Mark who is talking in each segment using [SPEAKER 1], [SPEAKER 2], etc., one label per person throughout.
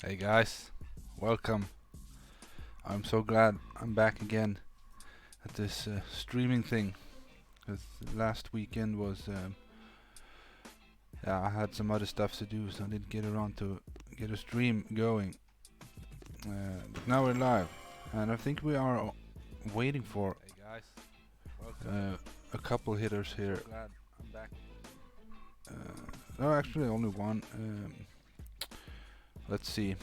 [SPEAKER 1] Hey guys, welcome. I'm so glad I'm back again at this streaming thing. Cause last weekend was, yeah, I had some other stuff to do, so I didn't get around to get a stream going. But now we're live, and I think we are waiting for
[SPEAKER 2] Hey guys, welcome.
[SPEAKER 1] a couple hitters here.
[SPEAKER 2] Glad I'm back.
[SPEAKER 1] No, actually only one. Let's see.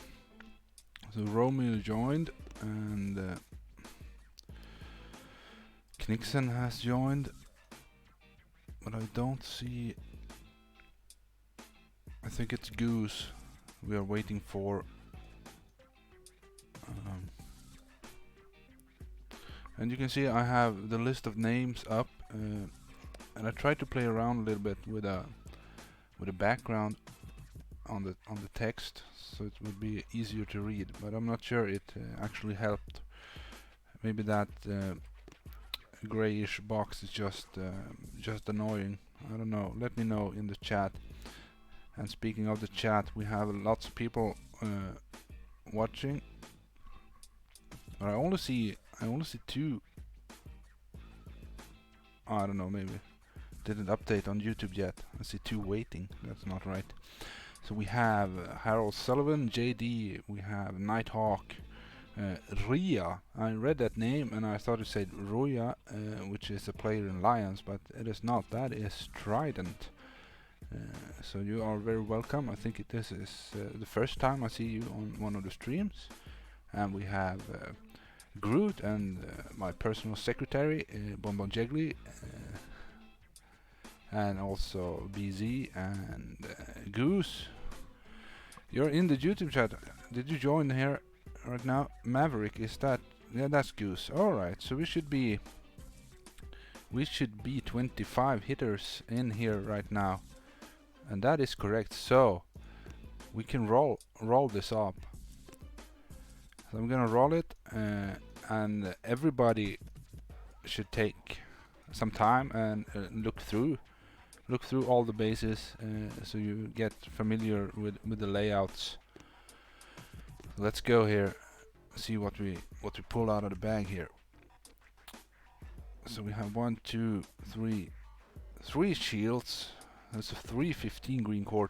[SPEAKER 1] So Romeo joined, and Knixen has joined, but I don't see. I think it's Goose we are waiting for. Um, and you can see I have the list of names up, and I tried to play around a little bit with a background on the text, so it would be easier to read. But I'm not sure it actually helped. Maybe that grayish box is just annoying. I don't know. Let me know in the chat. And speaking of the chat, we have lots of people watching. But I only see two. I don't know, maybe didn't update on YouTube yet. I see two waiting. That's not right. So we have Harold Sullivan, JD. We have Nighthawk, Ria. I read that name and I thought it said Roya, which is a player in Lions, but it is not. That is Trident. So you are very welcome. I think this is the first time I see you on one of the streams. And we have Groot and my personal secretary, Bonbon Jegli, and also BZ and Goose. You're in the YouTube chat. Did you join here right now? Maverick, is that? Yeah, that's Goose. Alright, so we should be 25 hitters in here right now. And that is correct. So we can roll this up. So I'm gonna roll it, and everybody should take some time and look through all the bases, so you get familiar with the layouts. Let's go here, see what we pull out of the bag here. So we have 3 shields. That's a 315 green cord.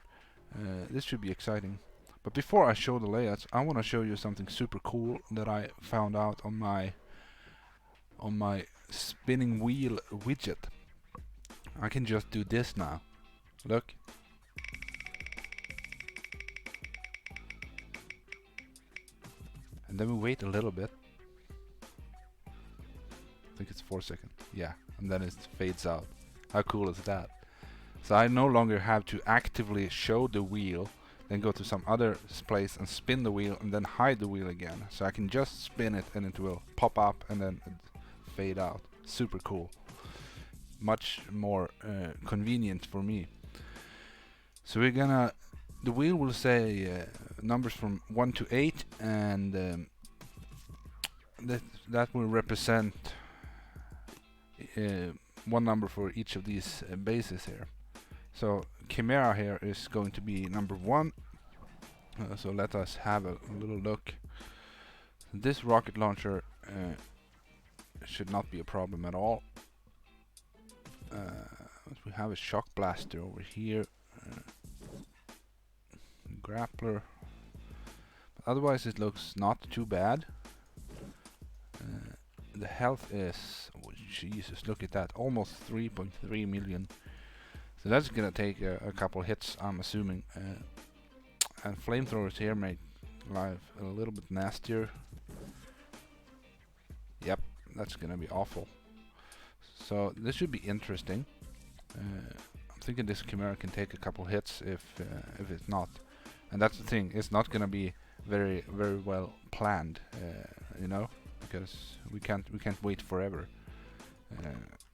[SPEAKER 1] This should be exciting. But before I show the layouts, I want to show you something super cool that I found out on my spinning wheel widget. I can just do this now. Look. And then we wait a little bit. I think it's 4 seconds. Yeah, and then it fades out. How cool is that? So I no longer have to actively show the wheel, then go to some other place and spin the wheel and then hide the wheel again. So I can just spin it and it will pop up and then fade out. Super cool. Much more convenient for me. So we're gonna, the wheel will say numbers from 1 to 8, and that will represent one number for each of these bases here. So Chimera here is going to be number 1. So let us have a little look. This rocket launcher should not be a problem at all. We have a shock blaster over here, grappler. But otherwise it looks not too bad. The health is, oh Jesus, look at that, almost 3.3 million. So that's gonna take a couple hits, I'm assuming. And flamethrowers here make life a little bit nastier. Yep, that's gonna be awful. So this should be interesting. I'm thinking this Chimera can take a couple hits if it's not. And that's the thing, it's not gonna be very well planned, you know, because we can't wait forever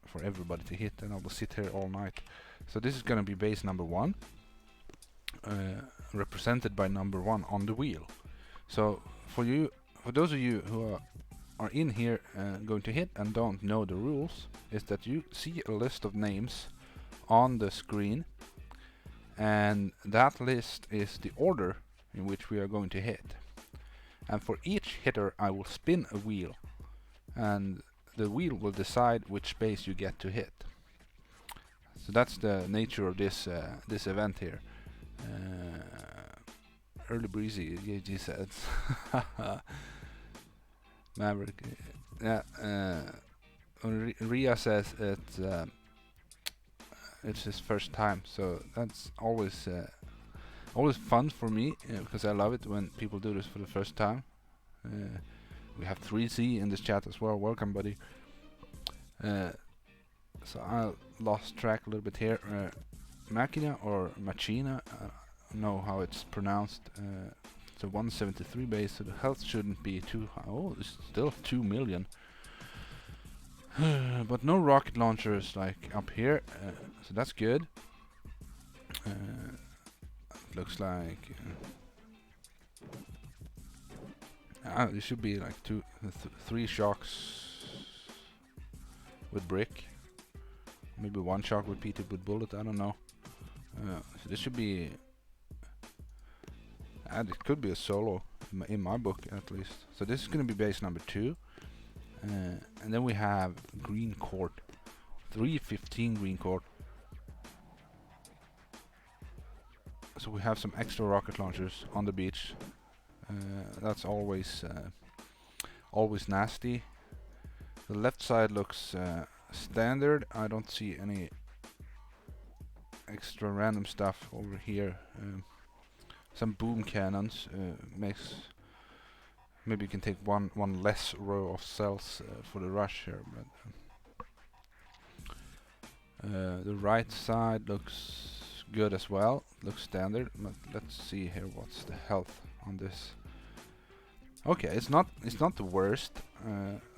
[SPEAKER 1] for everybody to hit, and I will sit here all night. So this is gonna be base number 1, represented by number 1 on the wheel. So for those of you who are in here going to hit and don't know the rules, is that you see a list of names on the screen, and that list is the order in which we are going to hit. And for each hitter I will spin a wheel, and the wheel will decide which space you get to hit. So that's the nature of this this event here. Early breezy, GG says. Maverick, yeah. Ria says it's his first time, so that's always always fun for me because I love it when people do this for the first time. We have 3Z in this chat as well. Welcome, buddy. So I lost track a little bit here. Machina or Machina, know how it's pronounced. It's a 173 base, so the health shouldn't be too high. Oh, it's still 2 million. But no rocket launchers like up here, so that's good. Looks like there should be like 3 shocks with brick, maybe 1 shock repeated with bullet. I don't know. So this should be, and it could be a solo in my book at least. So this is going to be base number 2, and then we have green court, 315 green court. So we have some extra rocket launchers on the beach. That's always nasty. The left side looks standard. I don't see any extra random stuff over here. Some boom cannons makes, maybe you can take one less row of cells for the rush here. But the right side looks good as well. Looks standard. But let's see here what's the health on this. Okay, it's not the worst.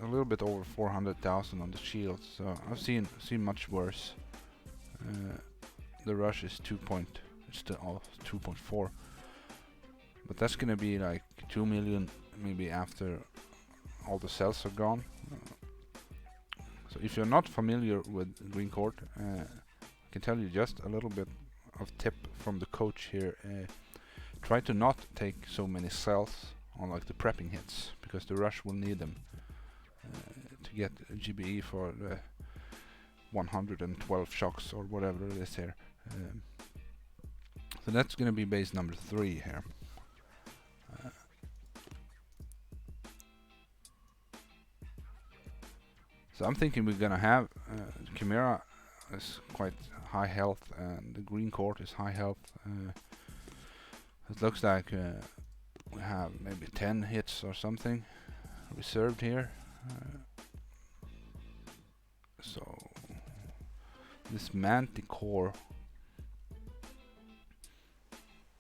[SPEAKER 1] A little bit over 400,000 on the shield. So I've seen much worse. The rush is 2.4, but that's gonna be like 2 million maybe after all the cells are gone. So if you're not familiar with green court, I can tell you just a little bit of tip from the coach here. Try to not take so many cells on like the prepping hits, because the rush will need them to get GBE for the 112 shocks or whatever it is here. So that's gonna be base number 3 here. So I'm thinking we're gonna have Chimera is quite high health, and the green court is high health. It looks like we have maybe 10 hits or something reserved here. So this Manticore,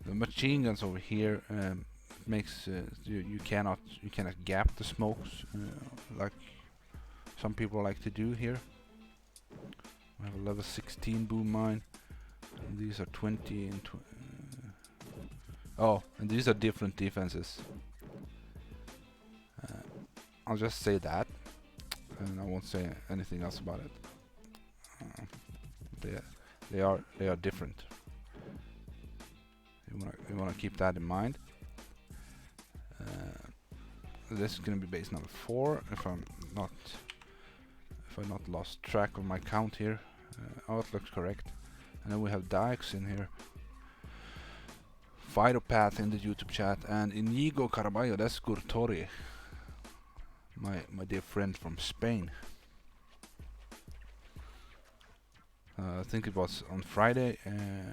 [SPEAKER 1] the machine guns over here makes you cannot gap the smokes like some people like to do here. We have a level 16 boom mine. And these are 20 and oh, and these are different defenses. I'll just say that, and I won't say anything else about it. They are different. You wanna keep that in mind. This is gonna be base number 4 if I not lost track of my count here. Oh, it looks correct. And then we have Dykes in here. Phytopath in the YouTube chat, and Inigo Caraballo, that's Gurtori, my dear friend from Spain. I think it was on Friday.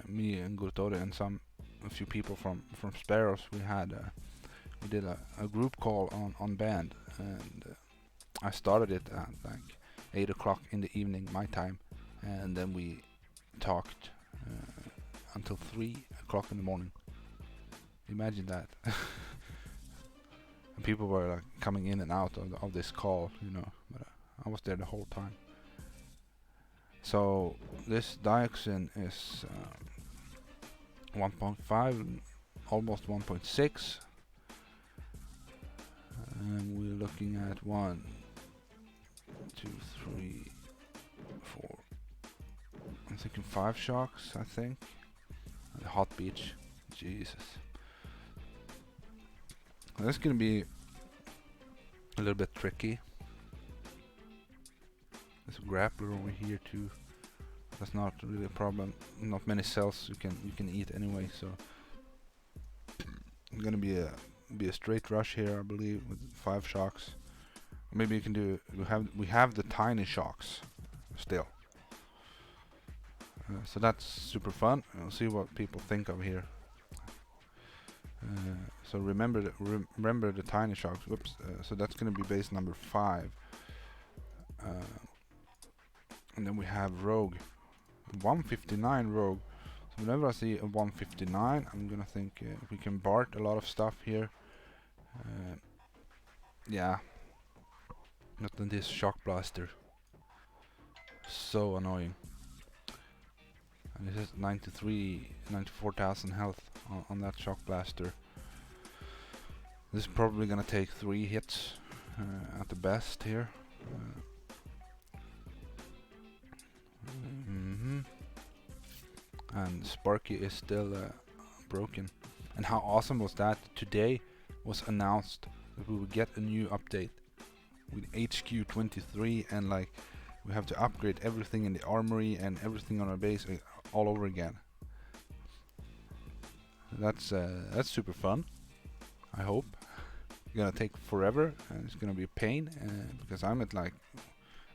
[SPEAKER 1] Me and Gurtori and a few people from Sparrows, we did a group call on band, and I started it at like 8 o'clock in the evening my time, and then we talked until 3 o'clock in the morning. Imagine that. And people were like coming in and out of this call, you know, but I was there the whole time. So this dioxin is 1.5, almost 1.6, and we're looking at 1, 2, 3, 4. I'm thinking 5 shocks, I think. The hot beach, Jesus. That's gonna be a little bit tricky. There's a grappler over here too. That's not really a problem. Not many cells you can eat anyway, so it's gonna be a straight rush here, I believe, with 5 shocks. Maybe you can do. We have the tiny shocks still, so that's super fun. We'll see what people think of here. So remember the tiny shocks. Whoops. So that's gonna be base number 5. And then we have rogue, 159 rogue. So whenever I see a 159, I'm gonna think we can Bart a lot of stuff here. Yeah, not in this shock blaster. So annoying. And this is 94,000 health on that shock blaster. This is probably gonna take 3 hits at the best here. And Sparky is still broken. And how awesome was that? Today was announced that we would get a new update with HQ 23, and like we have to upgrade everything in the armory and everything on our base all over again. That's super fun. I hope. It's gonna take forever and it's gonna be a pain because I'm at like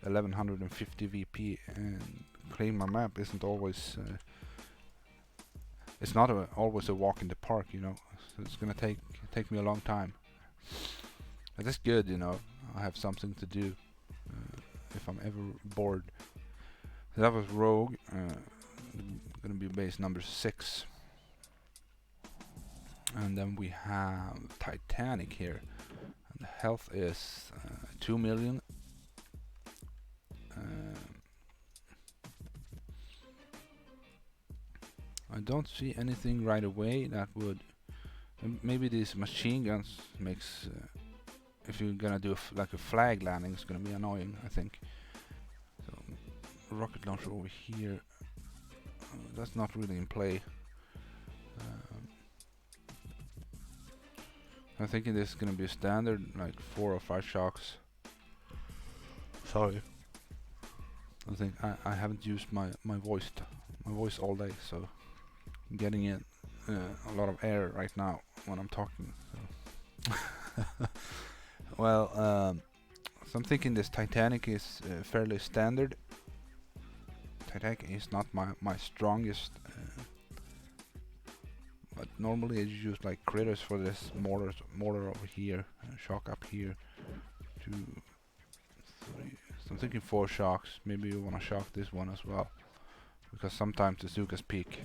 [SPEAKER 1] 1150 VP and clearing my map isn't always it's not always a walk in the park, you know. So it's gonna take me a long time. But that's good, you know. I have something to do if I'm ever bored. So that was rogue. Gonna be base number 6. And then we have Titanic here. And the health is 2 million. I don't see anything right away that would. Maybe these machine guns makes. If you're gonna do like a flag landing, it's gonna be annoying, I think. So, rocket launcher over here. That's not really in play. I'm thinking this is gonna be a standard, like 4 or 5 shocks. Sorry. I think I haven't used my voice all day, so I'm getting in a lot of air right now when I'm talking. So. Well, so I'm thinking this Titanic is fairly standard. Titanic is not my strongest, but normally I use like critters for this mortar over here, shock up here, 2, 3. So I'm thinking 4 shocks. Maybe you wanna shock this one as well, because sometimes the Zukas peek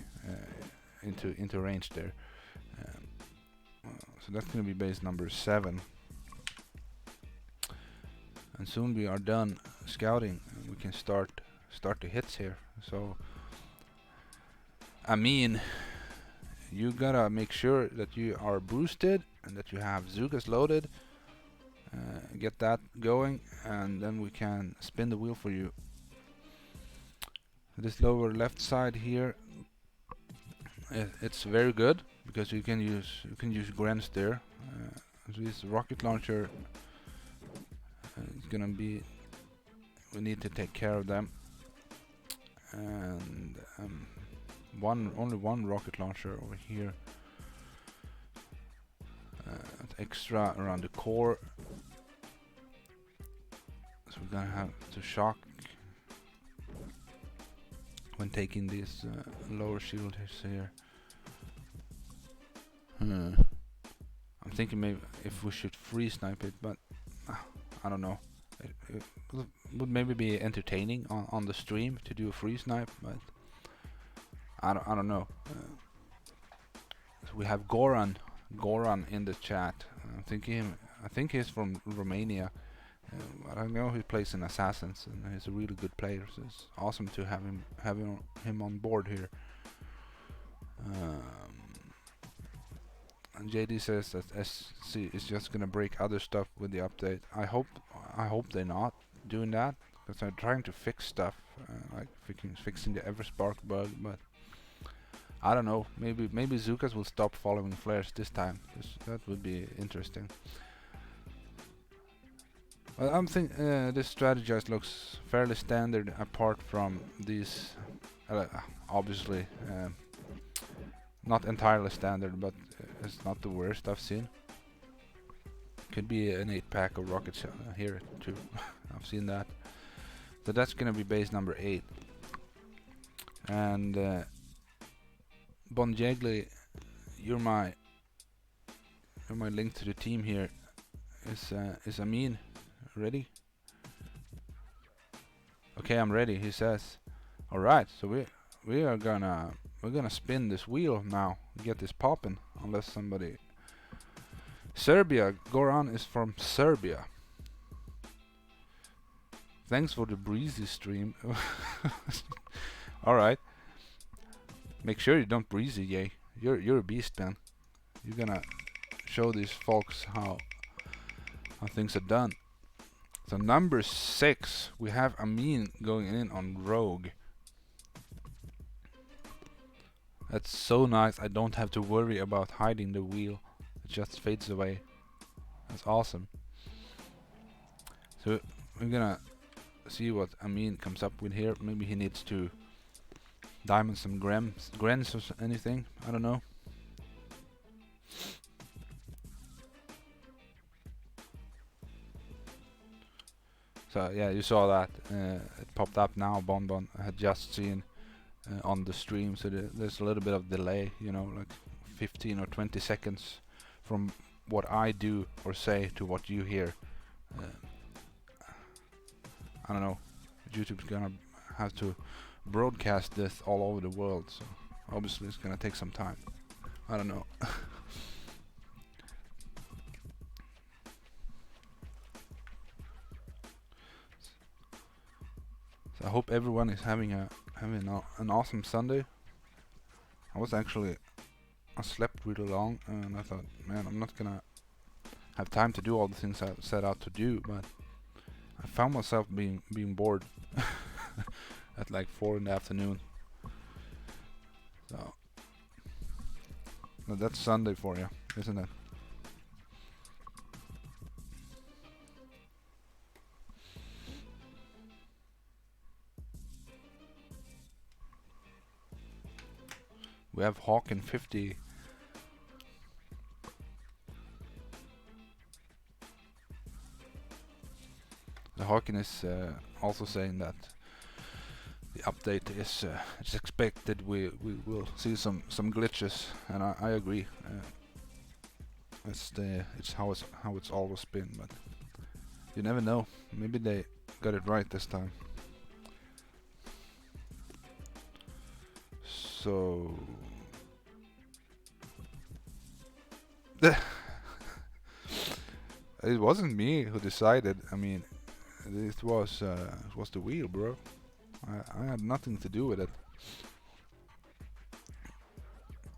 [SPEAKER 1] into range there. So that's gonna be base number 7. And soon we are done scouting and we can start the hits here. So I mean, you gotta make sure that you are boosted and that you have Zukas loaded. Get that going, and then we can spin the wheel for you. This lower left side here, it's very good because you can use Grens there. This rocket launcher is gonna be. We need to take care of them, and only one rocket launcher over here. Extra around the core, so we're gonna have to shock when taking these lower shields here. I'm thinking maybe if we should free snipe it, but I don't know. It would maybe be entertaining on the stream to do a free snipe, but I don't know. So we have Goran in the chat. I think he's from Romania. I know he plays in Assassins, and he's a really good player. So it's awesome to have him on board here. And JD says that SC is just gonna break other stuff with the update. I hope they're not doing that, because they're trying to fix stuff, like fixing the Everspark bug. But I don't know. Maybe Zukas will stop following flares this time. That would be interesting. Well, I'm think this strategy just looks fairly standard apart from these. Obviously, not entirely standard, but it's not the worst I've seen. Could be an 8-pack of rockets here too. I've seen that. So that's gonna be base number 8. And Bonjegli, you're my link to the team here. Is Amin ready? Okay, I'm ready. He says. All right, so we're gonna spin this wheel now, get this popping. Unless somebody. Serbia. Goran is from Serbia. Thanks for the breezy stream. All right. Make sure you don't breezy, yay. You're a beast, man. You're gonna show these folks how things are done. So number 6, we have Amin going in on Rogue. That's so nice. I don't have to worry about hiding the wheel. It just fades away. That's awesome. So we're gonna see what Amin comes up with here. Maybe he needs to diamond some grens or anything. I don't know. So yeah, you saw that. It popped up now. Bonbon I had just seen on the stream. So there's a little bit of delay. You know, like 15 or 20 seconds from what I do or say to what you hear. I don't know. YouTube's gonna have to broadcast this all over the world, so obviously it's gonna take some time. I don't know. So I hope everyone is having an awesome Sunday. I slept really long, and I thought, man, I'm not gonna have time to do all the things I set out to do, but I found myself being bored at like 4 in the afternoon. So that's Sunday for you, isn't it? We have Hawk in 50. The Hawken is also saying that the update is it's expected we will see some glitches, and I agree. It's how it's always been, but you never know. Maybe they got it right this time. So it wasn't me who decided. I mean, it was the wheel, bro. I had nothing to do with it.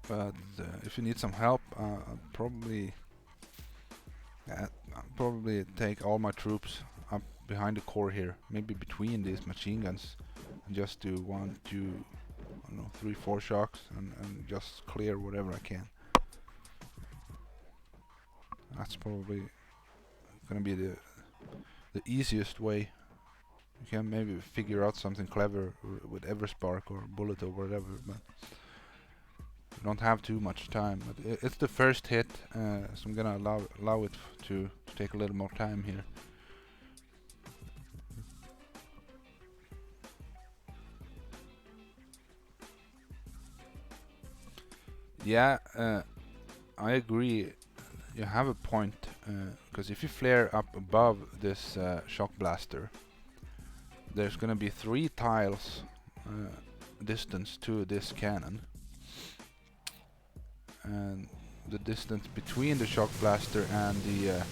[SPEAKER 1] But if you need some help, I'll probably take all my troops up behind the core here, maybe between these machine guns, and just do 1, 2, I don't know, 3, 4 shocks, and just clear whatever I can. That's probably gonna be the easiest way. You can maybe figure out something clever with Everspark or Bullet or whatever, but you don't have too much time. But it's the first hit, so I'm gonna allow it to take a little more time here. Yeah, I agree. You have a point, because if you flare up above this shock blaster, there's gonna be 3 tiles distance to this cannon, and the distance between the shock blaster and the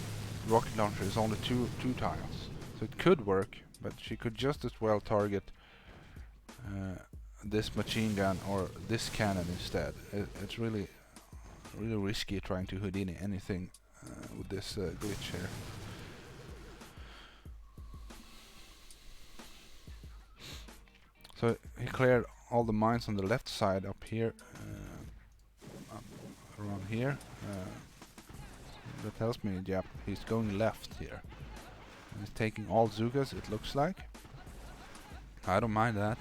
[SPEAKER 1] rocket launcher is only two tiles. So it could work, but she could just as well target this machine gun or this cannon instead. It's really risky trying to Houdini anything with this glitch here. So he cleared all the mines on the left side up here. around here. That tells me, yep, he's going left here. And he's taking all Zugas, it looks like. I don't mind that.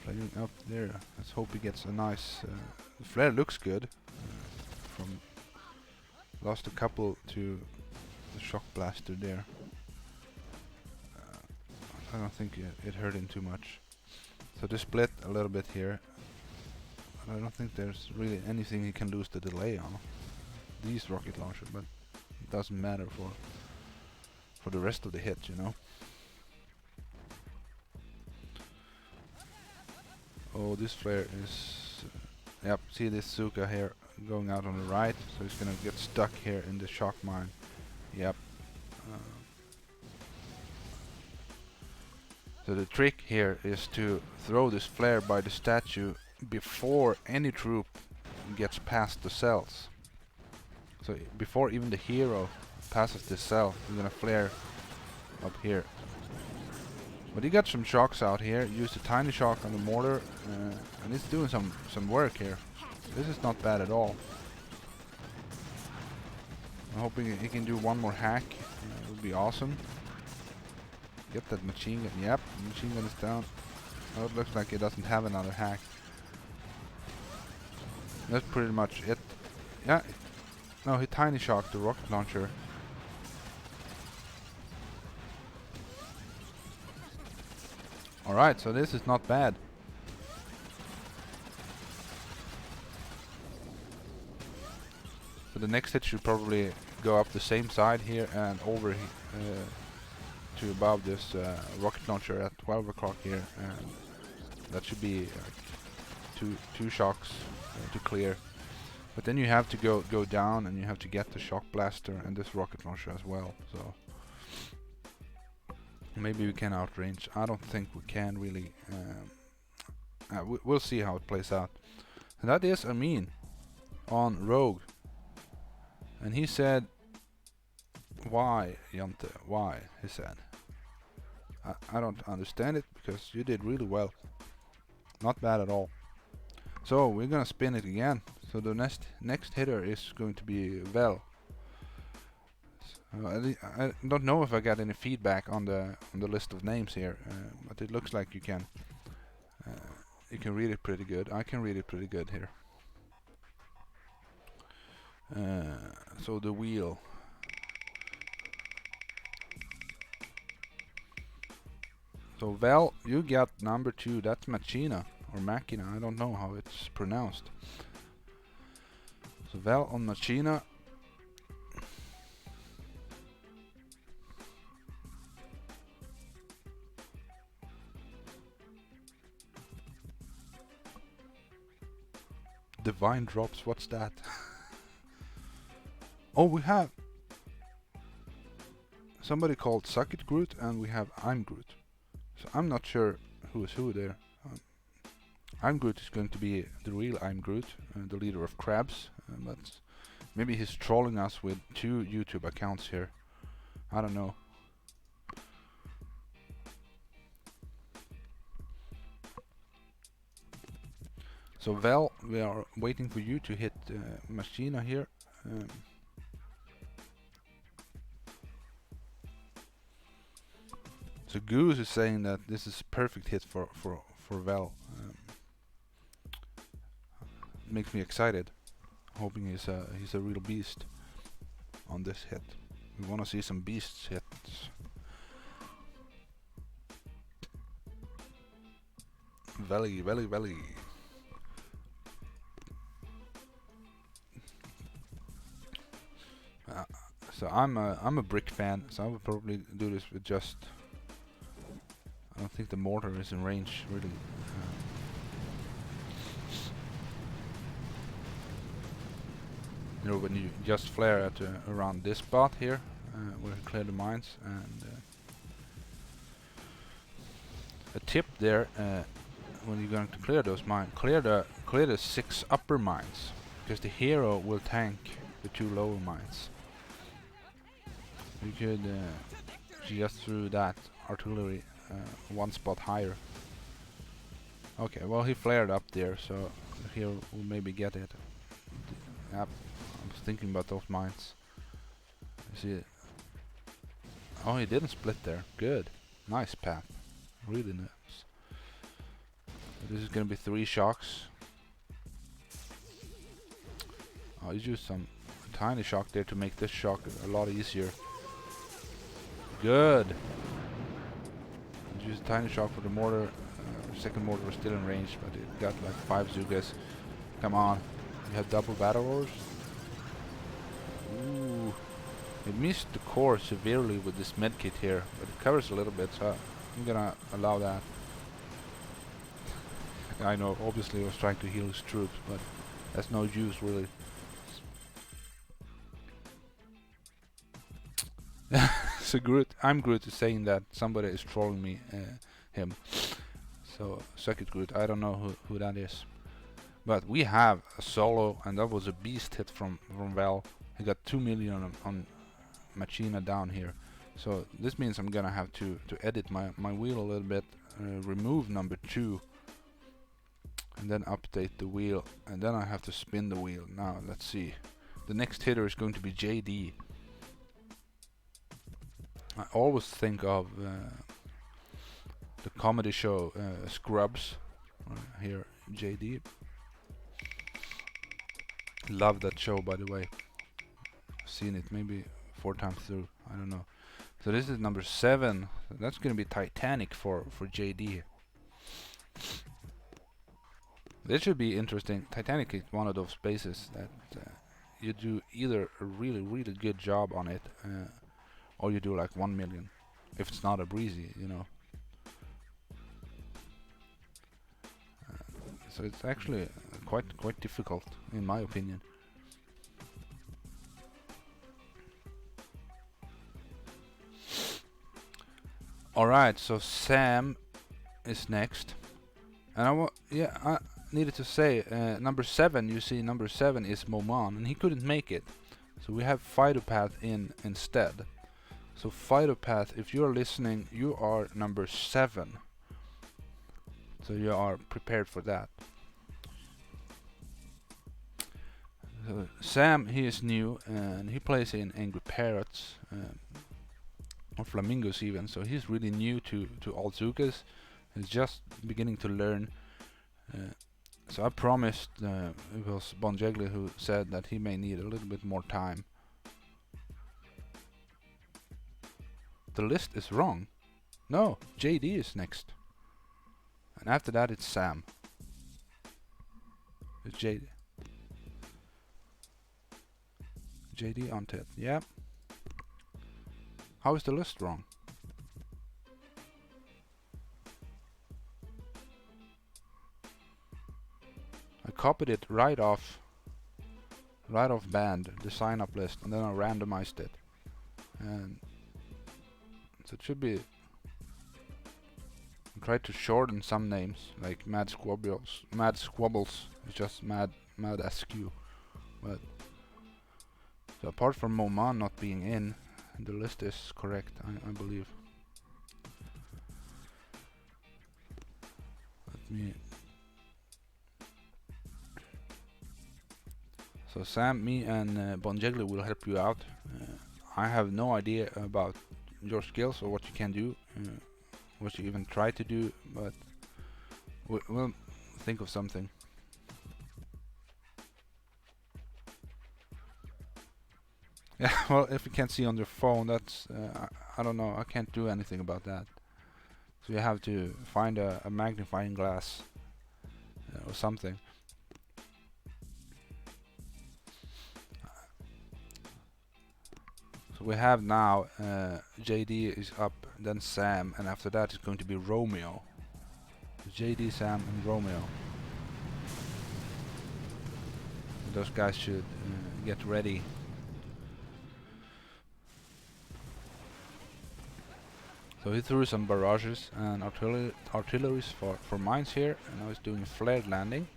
[SPEAKER 1] Playing up there. Let's hope he gets a nice... the flare looks good. From lost a couple to the shock blaster there. I don't think it hurt him too much. So they split a little bit here. I don't think there's really anything he can lose the delay on. These rocket launchers, but it doesn't matter for the rest of the hit, you know. Oh, this flare is... yep, see this Zuka here going out on the right, so he's gonna get stuck here in the shock mine. Yep. So the trick here is to throw this flare by the statue before any troop gets past the cells. So before even the hero passes the cell, you're gonna flare up here. But he got some shocks out here, used a tiny shock on the mortar, and it's doing some work here. This is not bad at all. I'm hoping he can do one more hack. It would be awesome. Get that machine gun. Yep, machine gun is down. Oh, it looks like it doesn't have another hack. That's pretty much it. Yeah. No, he tiny shocked the rocket launcher. Alright, so this is not bad. So the next hit should probably go up the same side here and over to above this rocket launcher at 12 o'clock here, and that should be like two shocks to clear. But then you have to go down and you have to get the shock blaster and this rocket launcher as well. So maybe we can outrange. I don't think we can really. We'll see how it plays out. And that is Amin on Rogue, and he said, "Why, Jante? Why?" He said. I don't understand it, because you did really well. Not bad at all. So we're gonna spin it again. So the next hitter is going to be Vel. I don't know if I got any feedback on the list of names here, but it looks like you can read it pretty good. I can read it pretty good here. So the wheel. So Vel, you got number 2. That's Machina or Machina. I don't know how it's pronounced. So Vel on Machina. Divine drops. What's that? Oh, we have somebody called Suck It Groot, and we have I'm Groot. So I'm not sure who is who there. I'm Groot is going to be the real I'm Groot, the leader of Crabs, but maybe he's trolling us with 2 YouTube accounts here. I don't know. So Vel, we are waiting for you to hit Machina here. So Goose is saying that this is a perfect hit for Vel. Makes me excited. Hoping he's a real beast on this hit. We want to see some beasts hits. Valley. So I'm a brick fan, so I would probably do this with just. I don't think the mortar is in range really. You know, when you just flare at around this spot here, where you clear the mines, and a tip there when you're going to clear those mines, clear the 6 upper mines, because the hero will tank the 2 lower mines. You could just through that artillery one spot higher. Okay, well he flared up there, so here we'll maybe get it. Yep, I was thinking about those mines. See it? Oh, he didn't split there. Good, nice path, really nice. This is gonna be 3 shocks. Oh, he's used some tiny shock there to make this shock a lot easier. Good. Use a tiny shock for the mortar. Second mortar was still in range, but it got like 5 Zugas. Come on. You have double battle roars. Ooh. It missed the core severely with this medkit here, but it covers a little bit, so I'm gonna allow that. I know, obviously I was trying to heal his troops, but that's no use really. So Groot, I'm Groot is saying that somebody is trolling me, him. So suck it, Groot. I don't know who that is. But we have a solo, and that was a beast hit from Val. He got 2 million on Machina down here. So this means I'm gonna have to edit my wheel a little bit, remove number 2, and then update the wheel, and then I have to spin the wheel. Now let's see. The next hitter is going to be JD. I always think of the comedy show Scrubs. Here, JD. Love that show, by the way. Seen it maybe 4 times through. I don't know. So this is number 7. That's gonna be Titanic for JD. This should be interesting. Titanic is one of those spaces that you do either a really good job on it, or you do like 1 million. If it's not a breezy, you know. So it's actually quite difficult, in my opinion. Alright, so Sam is next. And I needed to say, number 7, you see number 7 is Moman, and he couldn't make it. So we have Phytopath in instead. So Phytopath, if you're listening, you are number 7. So you are prepared for that. So Sam, he is new, and he plays in Angry Parrots, or Flamingos even, so he's really new to all Zukas. He's just beginning to learn. So I promised, it was Bonjegli who said that he may need a little bit more time. The list is wrong. No, JD is next. And after that it's Sam. It's JD. JD on Ted, yeah. How is the list wrong? I copied it right off band, the sign up list, and then I randomized it. And so it should be, I tried to shorten some names, like Mad Squabbles is just Mad SQ. But so apart from Moman not being in, the list is correct, I believe. Let me. So Sam, me, and Bonjegli will help you out. I have no idea about your skills or what you can do, what you even try to do, but we'll think of something. Yeah, well, if you can't see on your phone, that's I don't know. I can't do anything about that. So you have to find a magnifying glass or something. So we have now JD is up, then Sam, and after that it's going to be Romeo. JD, Sam, and Romeo. Those guys should get ready. So he threw some barrages and artilleries for mines here, and now he's doing a flared landing.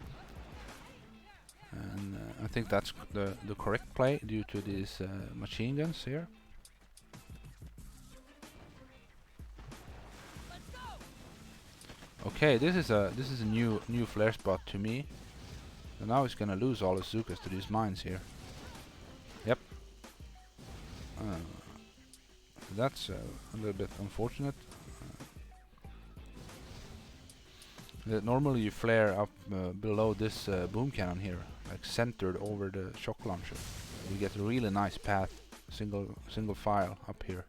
[SPEAKER 1] And I think that's the correct play due to these machine guns here. Okay, this is a new flare spot to me. So now he's gonna lose all his Zukas to these mines here. Yep. That's a little bit unfortunate. Normally you flare up below this boom cannon here, like centered over the shock launcher. You get a really nice path, single file up here.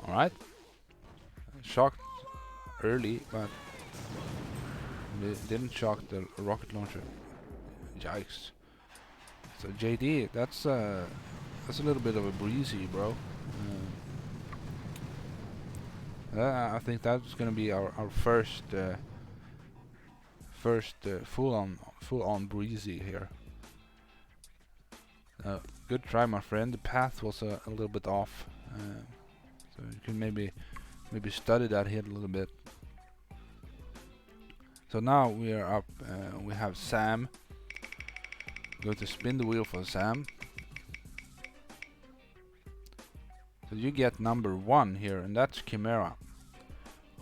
[SPEAKER 1] All right. Shocked early, but didn't shock the rocket launcher. Yikes. So JD, that's a little bit of a breezy, bro. I think that's gonna be our first full on breezy here. Good try, my friend. The path was a little bit off, so you can maybe study that hit a little bit. So now we are up. We have Sam. We're going to spin the wheel for Sam. So you get number 1 here, and that's Chimera.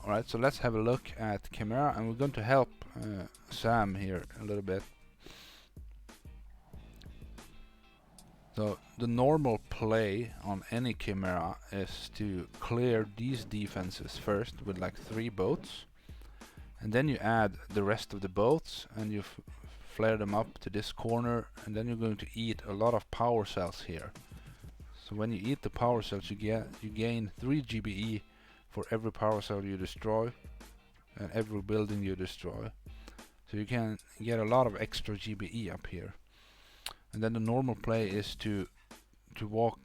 [SPEAKER 1] Alright, so let's have a look at Chimera, and we're going to help Sam here a little bit. So the normal play on any Chimera is to clear these defenses first with like 3 boats, and then you add the rest of the boats and you flare them up to this corner, and then you're going to eat a lot of power cells here. So when you eat the power cells, you gain 3 GBE for every power cell you destroy and every building you destroy. So you can get a lot of extra GBE up here. And then the normal play is to walk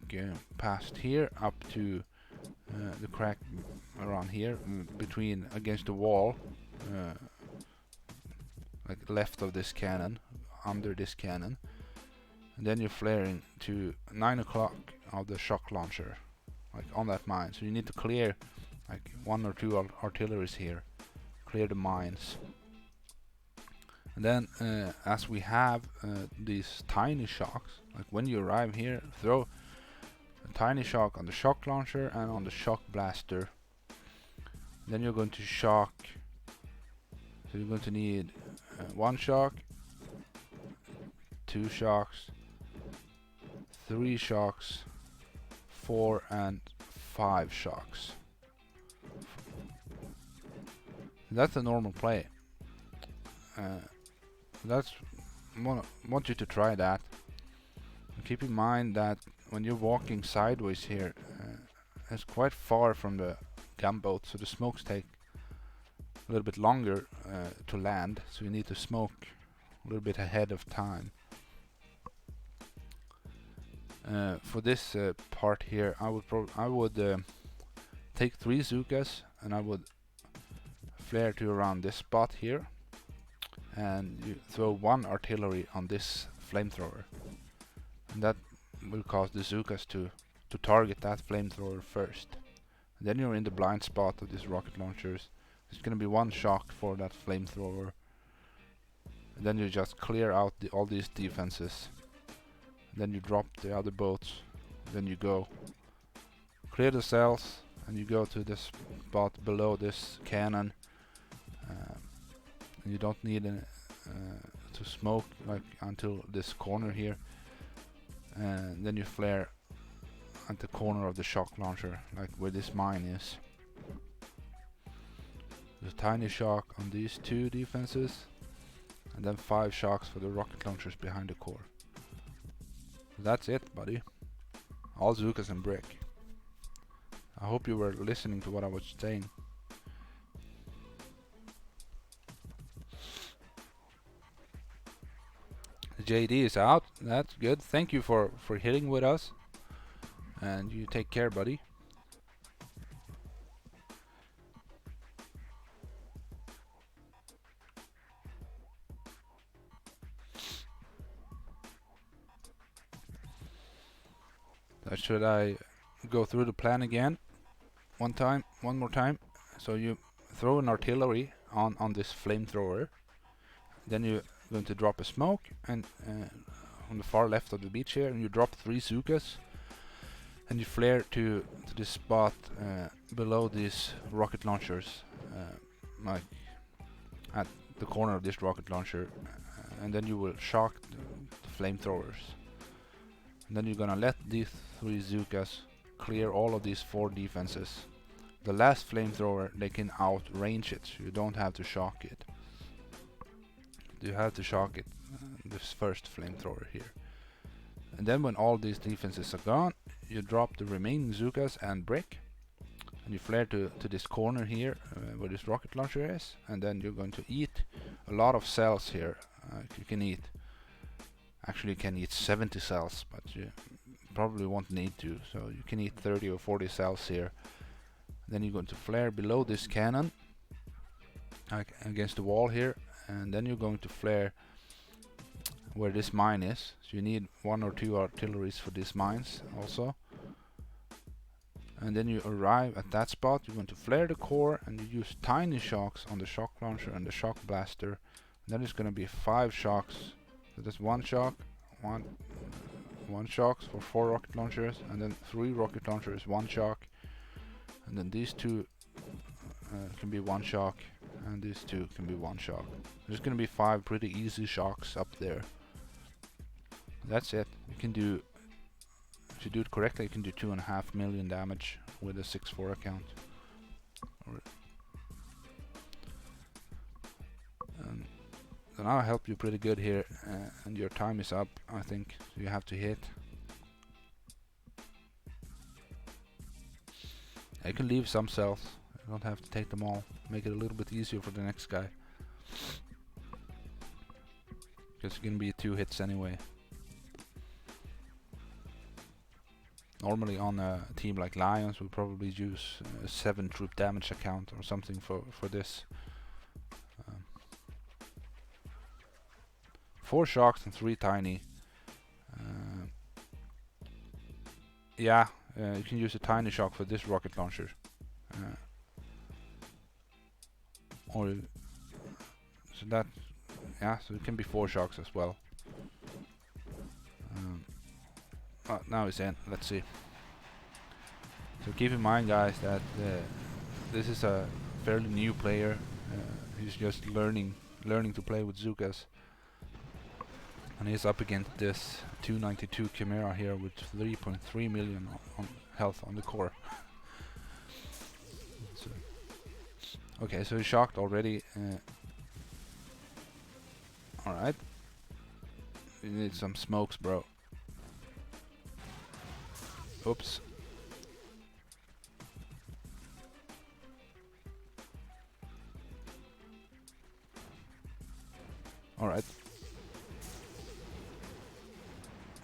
[SPEAKER 1] past here up to the crack around here, between against the wall, like left of this cannon, under this cannon. And then you're flaring to 9 o'clock of the shock launcher, like on that mine. So you need to clear like 1 or 2 artilleries here, clear the mines. And then as we have these tiny shocks, like when you arrive here, throw a tiny shock on the shock launcher and on the shock blaster. Then you're going to shock, so you're going to need 1 shock, 2 shocks, 3 shocks, 4 and 5 shocks. That's a normal play. Want you to try that. And keep in mind that when you're walking sideways here, it's quite far from the gunboat, so the smokes take a little bit longer to land. So you need to smoke a little bit ahead of time. For this part here, I would take 3 Zukas and I would flare to around this spot here, and you throw 1 artillery on this flamethrower, and that will cause the Zukas to target that flamethrower first. And then you're in the blind spot of these rocket launchers. There's gonna be 1 shock for that flamethrower, and then you just clear out all these defenses. Then you drop the other boats, then you go clear the cells, and you go to this spot below this cannon. You don't need to smoke like until this corner here, and then you flare at the corner of the shock launcher, like where this mine is. There's a tiny shock on these 2 defenses, and then 5 shocks for the rocket launchers behind the core. That's it, buddy. All Zukas and brick. I hope you were listening to what I was saying. JD is out. That's good. Thank you for hitting with us. And you take care, buddy. Should I go through the plan again? One more time. So you throw an artillery on this flamethrower. Then you're going to drop a smoke, and on the far left of the beach here, and you drop 3 Zukas, and you flare to this spot below these rocket launchers, like at the corner of this rocket launcher, and then you will shock the flamethrowers. And then you're gonna let these 3 Zukas clear all of these 4 defenses. The last flamethrower, they can outrange it, so you don't have to shock it. You have to shock it, this first flamethrower here. And then when all these defenses are gone, you drop the remaining Zukas and brick, and you flare to this corner here where this rocket launcher is, and then you're going to eat a lot of cells here. You can eat, actually you can eat 70 cells, but you probably won't need to, so you can eat 30 or 40 cells here. Then you're going to flare below this cannon against the wall here, and then you're going to flare where this mine is. So you need 1 or 2 artilleries for these mines also. And then you arrive at that spot, you're going to flare the core, and you use tiny shocks on the shock launcher and the shock blaster. And then it's going to be 5 shocks. So that's 1 shock, 1 shocks for 4 rocket launchers, and then 3 rocket launchers, 1 shock. And then these 2 can be 1 shock, and these 2 can be 1 shock. There's gonna be 5 pretty easy shocks up there. That's it. You can do, if you do it correctly, you can do 2.5 million damage with a 6.4 account. So now I help you pretty good here, and your time is up, I think. So you have to hit. You can leave some cells, you don't have to take them all. Make it a little bit easier for the next guy. Because it's gonna be 2 hits anyway. Normally on a team like Lions, we'll probably use a 7 troop damage account or something for this. 4 shocks and 3 tiny. Yeah, you can use a tiny shock for this rocket launcher. Or so that, yeah, so it can be 4 shocks as well. Now it's in. Let's see. So keep in mind, guys, that this is a fairly new player. He's just learning to play with Zukas, and he's up against this 292 Chimera here with 3.3 million on health on the core. So, okay, so he's shocked already. Alright. You need some smokes, bro. Oops. Alright.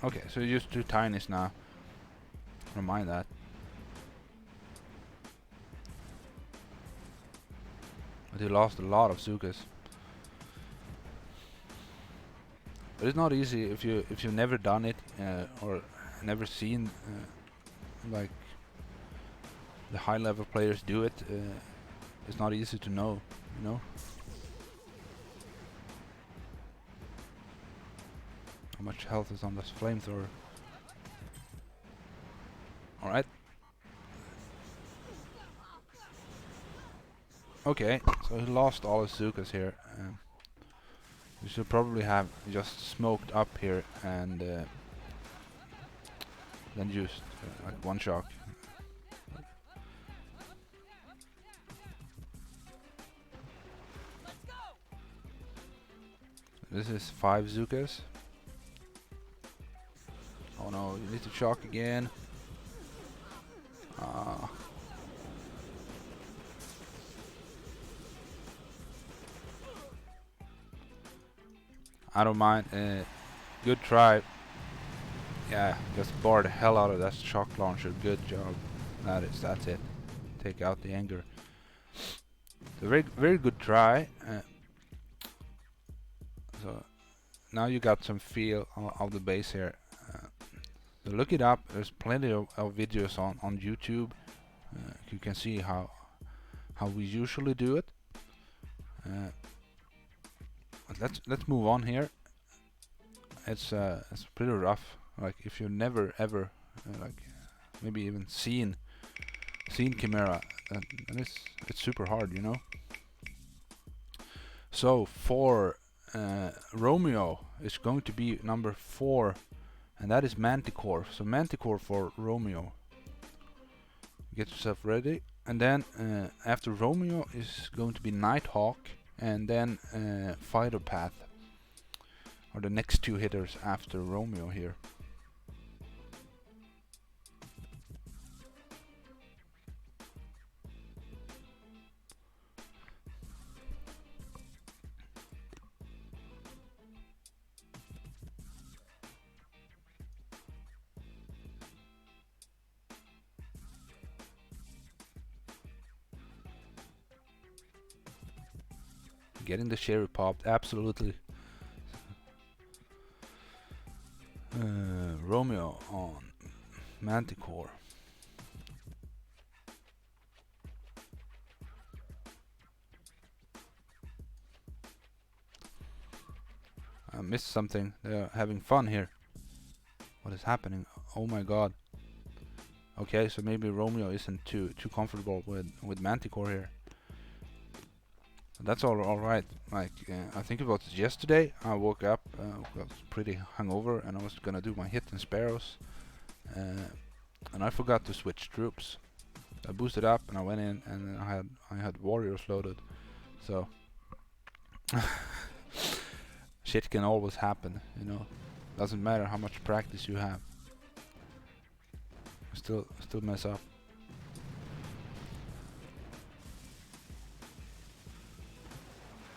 [SPEAKER 1] Okay, so you use 2 tinies now. Remind that. But he lost a lot of Zukas. But it's not easy if you've never done it or never seen like the high level players do it. It's not easy to know, you know. How much health is on this flamethrower? Alright. Okay, so he lost all his Zukas here. We should probably have just smoked up here and then used like 1 shock. This is 5 Zukas. Oh no, you need to shock again. I don't mind. Good try. Yeah, just bar the hell out of that shock launcher. Good job. That's it. Take out the anger. So very good try. So now you got some feel of the base here. So look it up. There's plenty of videos on YouTube. You can see how we usually do it. let's move on here. It's pretty rough. Like if you've never ever like maybe even seen Chimera, then it's super hard, you know. So for Romeo is going to be number 4, and that is Manticore. So Manticore for Romeo. Get yourself ready. And then after Romeo is going to be Nighthawk, and then Phytopath are the next 2 hitters after Romeo here. Getting the cherry popped, absolutely. Romeo on Manticore. I missed something. They're having fun here. What is happening? Oh my god. Okay, so maybe Romeo isn't too comfortable with Manticore here. That's all right. Like I think about it yesterday. I woke up, was pretty hungover, and I was gonna do my hit and sparrows, and I forgot to switch troops. I boosted up and I went in, and I had warriors loaded. So shit can always happen, you know. Doesn't matter how much practice you have. Still mess up.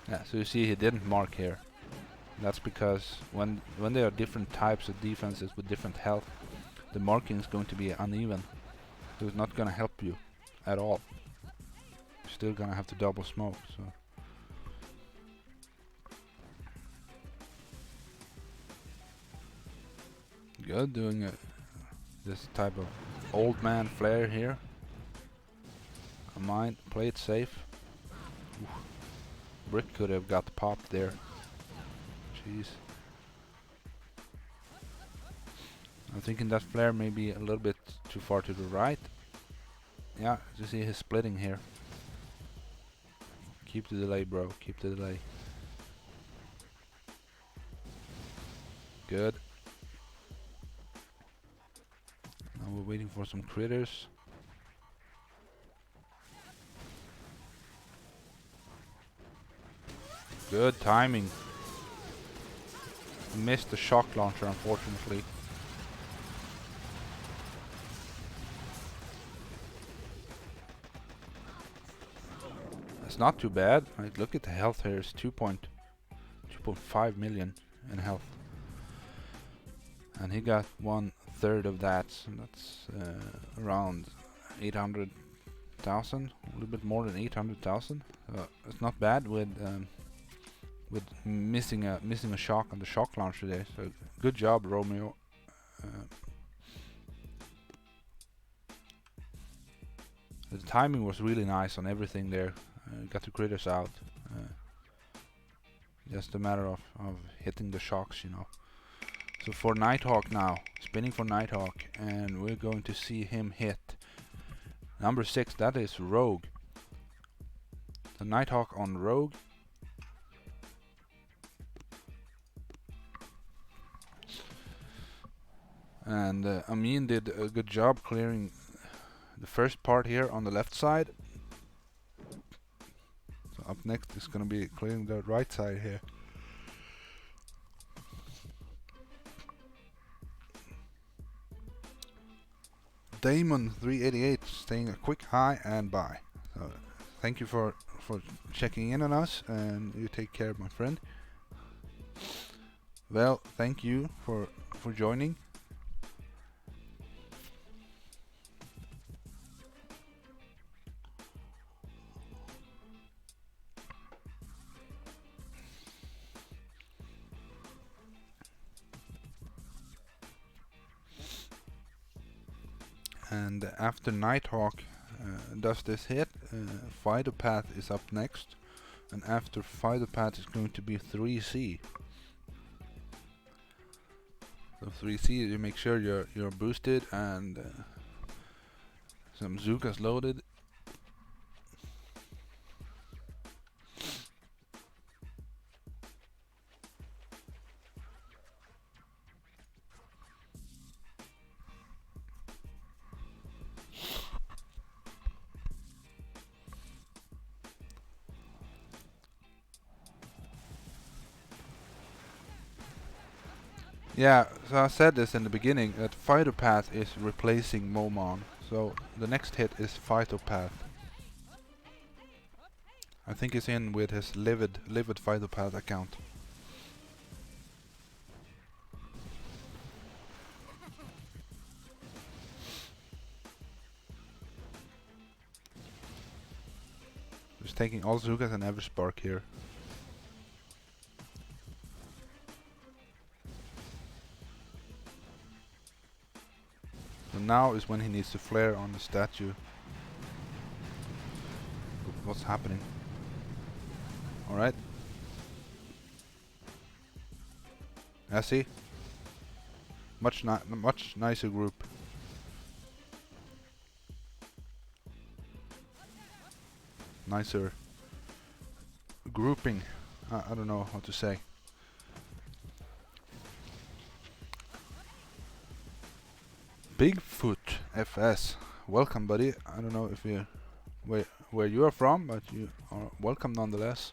[SPEAKER 1] Yeah, so you see he didn't mark here. That's because when there are different types of defenses with different health, the marking is going to be uneven. So it's not gonna help you at all. You're still gonna have to double smoke, so. Good, doing this type of old man flare here. Mine, play it safe. Oof. Brick could have got popped there. Jeez. I'm thinking that flare may be a little bit too far to the right. Yeah, you see his splitting here. Keep the delay, bro. Keep the delay. Good. Now we're waiting for some critters. Good timing. Missed the shock launcher, unfortunately. It's not too bad. Like, look at the health here. It's 2.5 million in health. And he got 1/3 of that. So that's around 800,000. A little bit more than 800,000. It's not bad with missing a shock on the shock launcher there. So good job, Romeo. The timing was really nice on everything there. Got the critters out. Just a matter of hitting the shocks, you know. So for Nighthawk now, spinning for Nighthawk, and we're going to see him hit number 6. That is Rogue. The Nighthawk on Rogue. And Amin did a good job clearing the first part here on the left side. So up next is gonna be clearing the right side here. Damon 388 staying a quick hi and bye. So thank you for checking in on us, and you take care, my friend. Well, thank you for joining. And after Nighthawk does this hit, Phytopath is up next. And after fighter path is going to be 3C. So 3C, you make sure you're boosted and some Zukas loaded. Yeah, so I said this in the beginning, that Fighter Path is replacing Momon. So the next hit is Fighter Path. I think he's in with his Livid Fighter Path account. Just taking all Zukas and every Spark here. So now is when he needs to flare on the statue. What's happening? Alright. I see. Much nicer group. Nicer grouping. I don't know what to say. Bigfoot FS. Welcome, buddy. I don't know if you where you are from, but you are welcome nonetheless.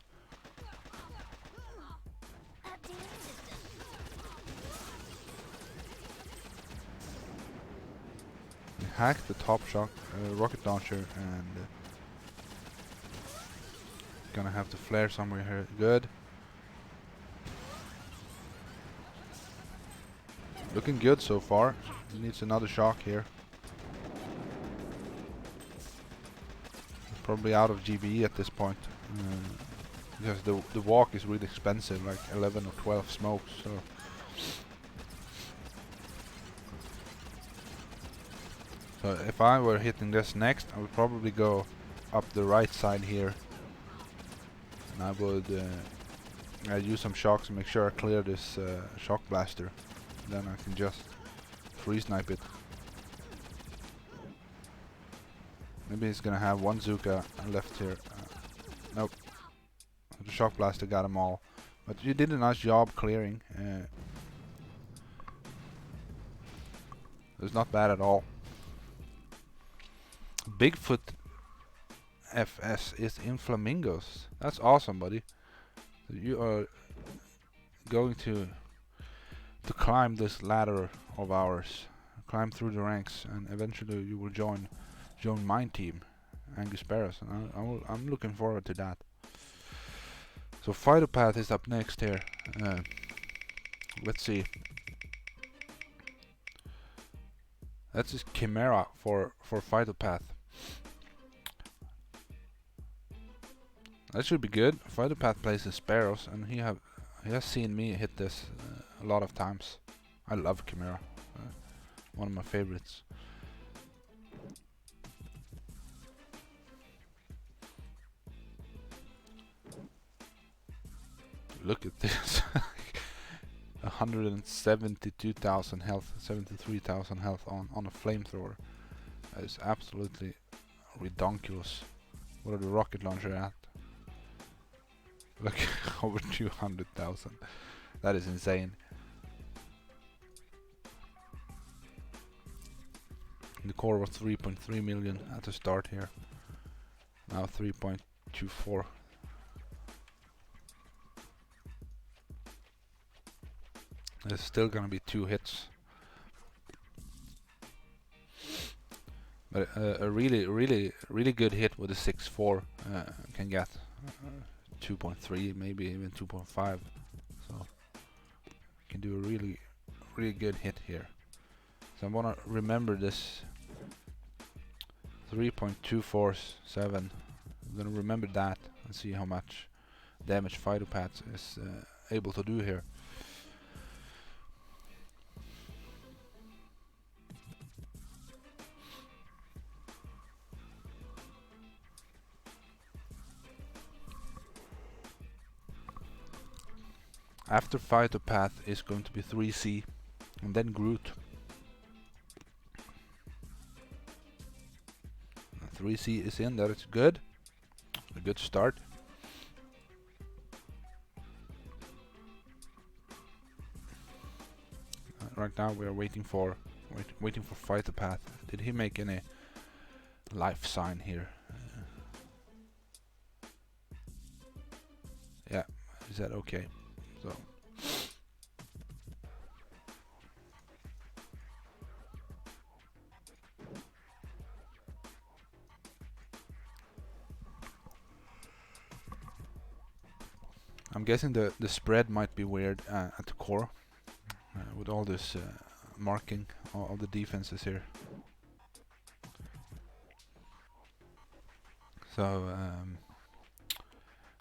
[SPEAKER 1] We hacked the top shock rocket launcher and gonna have to flare somewhere here. Good. Looking good so far. He needs another shock here. He's probably out of GBE at this point. Because the walk is really expensive, like 11 or 12 smokes, so... So if I were hitting this next, I would probably go up the right side here. And I would I'd use some shocks and make sure I clear this shock blaster. Then I can just free snipe it. Maybe he's gonna have one Zuka left here. Nope. The shock blaster got them all. But you did a nice job clearing. It's not bad at all. Bigfoot FS is in Flamingos. That's awesome, buddy. You are going to climb this ladder of ours, climb through the ranks, and eventually you will join my team, Angus Barras, and I'm looking forward to that. So Fighter Path is up next here. Let's see. That's his Chimera for Fighter Path. That should be good. Fighter Path plays the Sparrows, and he has seen me hit this a lot of times. I love Chimera. One of my favorites. Look at this. 172,000 health, 73,000 health on a flamethrower. That is absolutely redonkulous. What are the rocket launcher at? Look, over 200,000. That is insane. The core was 3.3 million at the start here. Now 3.24. There's still gonna be 2 hits. But a really good hit with a 6.4 can get 2.3, maybe even 2.5. So you can do a really good hit here. So I wanna remember this 3.247. I'm gonna remember that and see how much damage Fighter Path is able to do here. After Phytopath is going to be 3C, and then Groot. 3C is in, that is good. A good start. Right now we are waiting for Phytopath. Did he make any life sign here? Yeah, is that okay? So I'm guessing the spread might be weird at the core with all this marking all the defenses here. So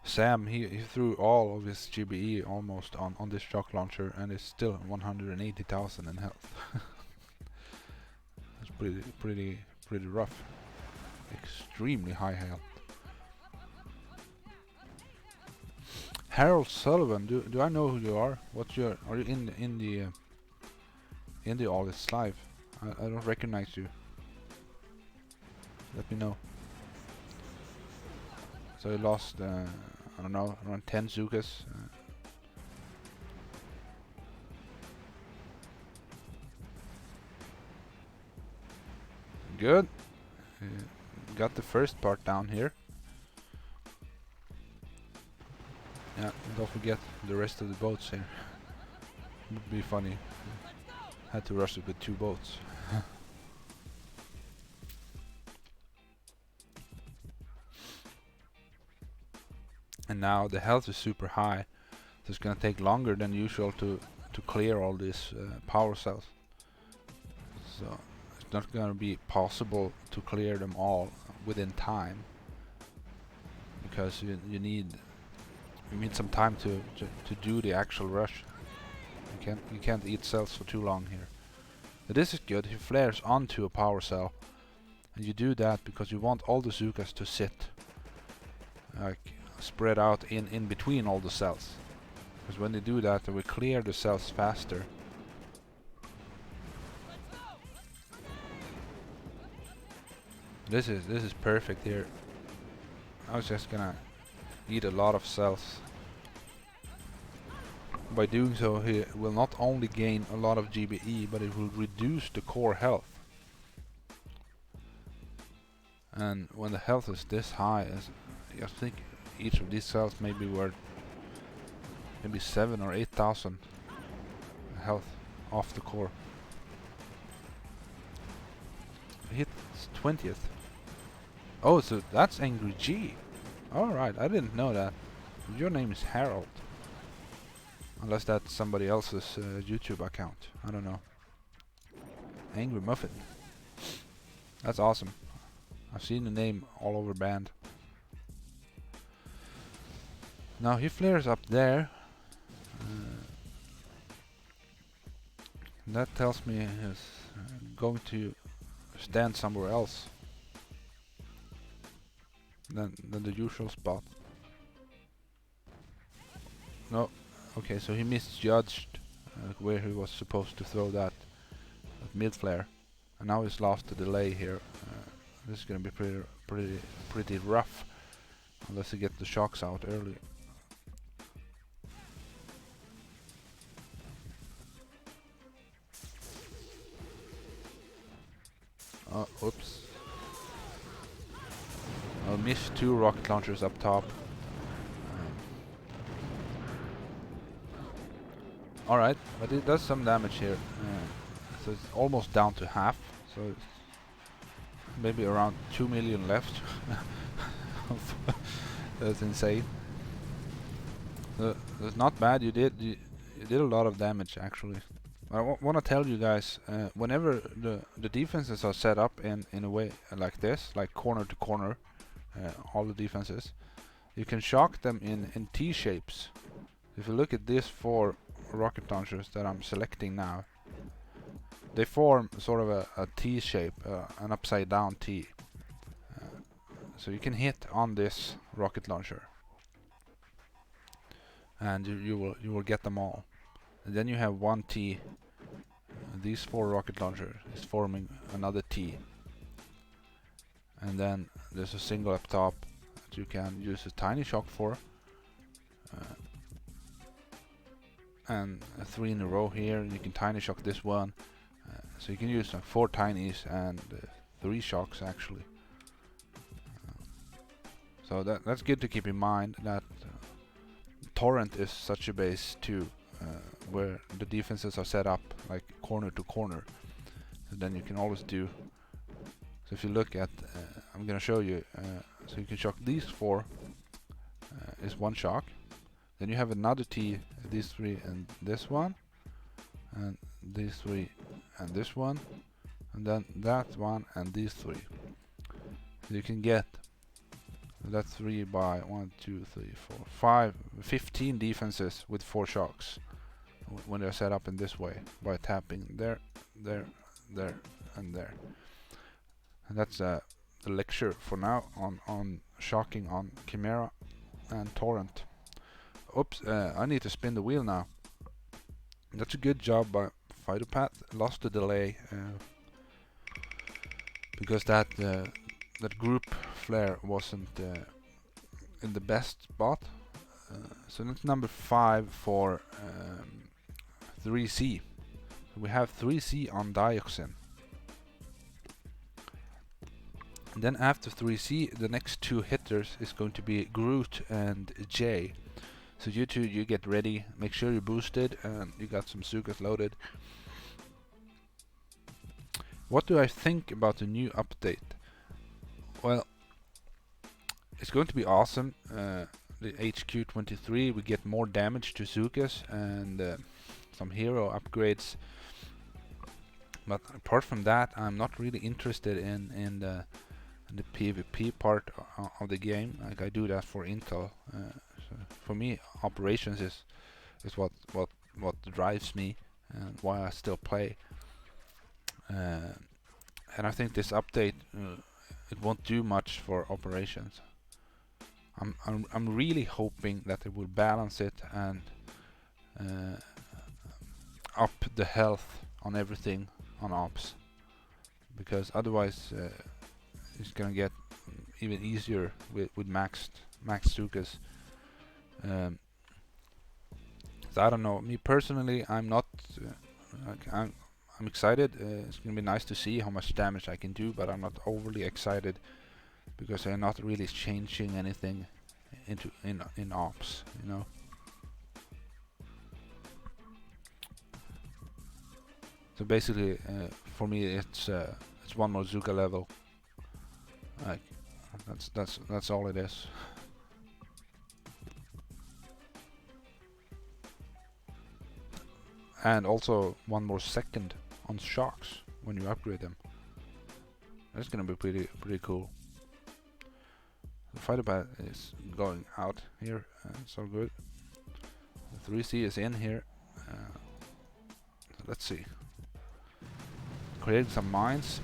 [SPEAKER 1] Sam he threw all of his GBE almost on this shock launcher and is still 180,000 in health. That's pretty rough. Extremely high health. Harold Sullivan, do I know who you are? Are you in the All This Live? I don't recognize you. Let me know. So he lost I don't know, around 10 Zukas. Good. Got the first part down here. Yeah, don't forget the rest of the boats here. Would be funny. Had to rush it with 2 boats. And now the health is super high, so it's gonna take longer than usual to clear all these power cells. So it's not gonna be possible to clear them all within time, because you need some time to do the actual rush. You can't eat cells for too long here. But this is good. He flares onto a power cell, and you do that because you want all the Zukas to sit like spread out in between all the cells. Because when they do that, they will clear the cells faster. This is perfect here. I was just gonna eat a lot of cells. By doing so, he will not only gain a lot of GBE, but it will reduce the core health. And when the health is this high, I think each of these cells may be worth maybe 7 or 8,000 health off the core. Hit 20th. Oh, so that's Angry G. Alright, I didn't know that. Your name is Harold. Unless that's somebody else's YouTube account. I don't know. Angry Muffin. That's awesome. I've seen the name all over band. Now he flares up there. That tells me he's going to stand somewhere else than the usual spot. No. Okay, so he misjudged where he was supposed to throw that mid flare, and now he's lost the delay here. This is gonna be pretty rough unless he gets the shocks out early. Oops. I missed 2 rocket launchers up top. Alright, but it does some damage here. So it's almost down to half. So it's maybe around 2 million left. That's insane. That's not bad. You did a lot of damage actually. I want to tell you guys, whenever the defenses are set up in a way like this, like corner to corner, all the defenses, you can shock them in T shapes. If you look at these 4 rocket launchers that I'm selecting now, they form sort of a T shape, an upside down T. So you can hit on this rocket launcher, and you will get them all. And then you have one T. These 4 rocket launchers is forming another T. And then there's a single up top that you can use a tiny shock for. And 3 in a row here. You can tiny shock this one. So you can use like 4 tinies and 3 shocks actually. So that's good to keep in mind, that Torrent is such a base too, where the defenses are set up like corner to corner. So then you can always do. So if you look at, I'm gonna show you. So you can shock these 4. Is 1 shock. Then you have another T, these 3 and this one, and these 3 and this one, and then that one and these 3. So you can get that 3 by 1, 2, 3, 4, 5, 15 defenses with 4 shocks when they're set up in this way by tapping there, there, there, and there. And that's the lecture for now on shocking on Chimera and Torrent. Oops, I need to spin the wheel now. That's a good job by Phytopath. Lost the delay because that group flare wasn't in the best spot. So that's number 5 for 3C. We have 3C on Dioxin. And then after 3C, the next 2 hitters is going to be Groot and J. So you two, you get ready, make sure you're boosted and you got some Sukas loaded. What do I think about the new update? Well, it's going to be awesome. The HQ23, we get more damage to Sukas and some hero upgrades. But apart from that, I'm not really interested in the PvP part of the game. Like, I do that for intel. So for me, operations is what drives me and why I still play. And I think this update it won't do much for operations. I'm really hoping that it will balance it and up the health on everything on ops, because otherwise it's gonna get even easier with max Sukas. So I don't know. Me personally, I'm not. I'm excited. It's gonna be nice to see how much damage I can do, but I'm not overly excited because they're not really changing anything in ops, you know. So basically, for me, it's one more Zuka level. Like that's all it is. And also one more second on shocks when you upgrade them. That's gonna be pretty cool. The fighter bat is going out here, so good. The 3C is in here. Let's see. Creating some mines.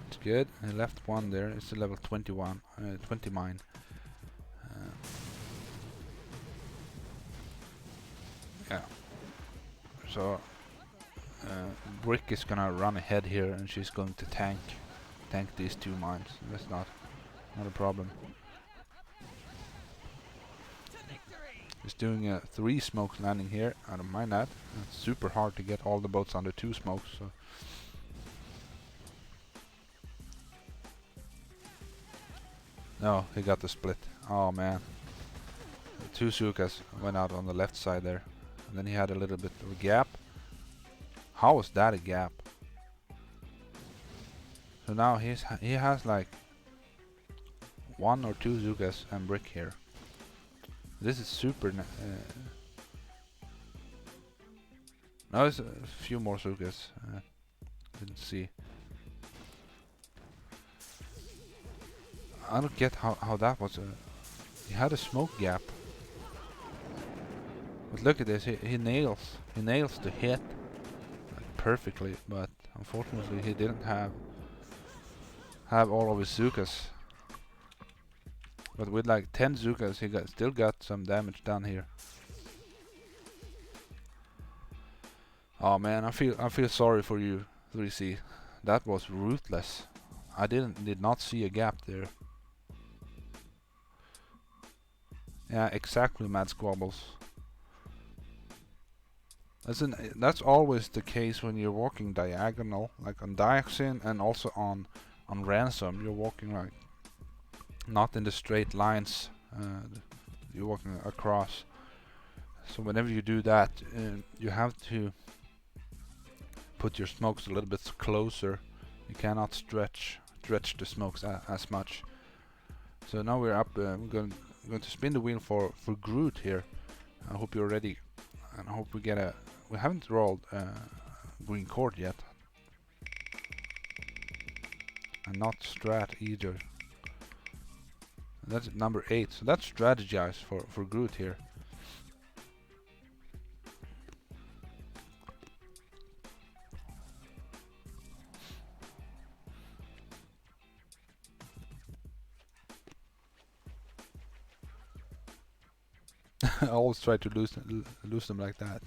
[SPEAKER 1] It's good. I left one there. It's a level 20 mine. Yeah. So Brick is gonna run ahead here, and she's going to tank these 2 mines. That's not a problem. He's doing 3 smokes landing here. I don't mind that. It's super hard to get all the boats under 2 smokes. So. No, he got the split. Oh man. 2 Sukas went out on the left side there. And then he had a little bit of a gap. How is that a gap? So now he has like 1 or 2 Zukas and Brick here. This is super. Now there's a few more Zukas. Didn't see. I don't get how that was. He had a smoke gap. But look at this. He nails the hit like perfectly. But unfortunately, he didn't have all of his Zukas. But with like 10 Zukas, he still got some damage done here. Oh man, I feel sorry for you, 3C. That was ruthless. I did not see a gap there. Yeah, exactly, Mad Squabbles. That's always the case when you're walking diagonal, like on Dioxin and also on Ransom. You're walking like not in the straight lines. You're walking across. So whenever you do that, you have to put your smokes a little bit closer. You cannot stretch the smokes as much. So now we're up. We're going to spin the wheel for Groot here. I hope you're ready, and I hope we get a. We haven't rolled green cord yet, and not strat either. That's number 8. So that's strategize for Groot here. I always try to lose them like that.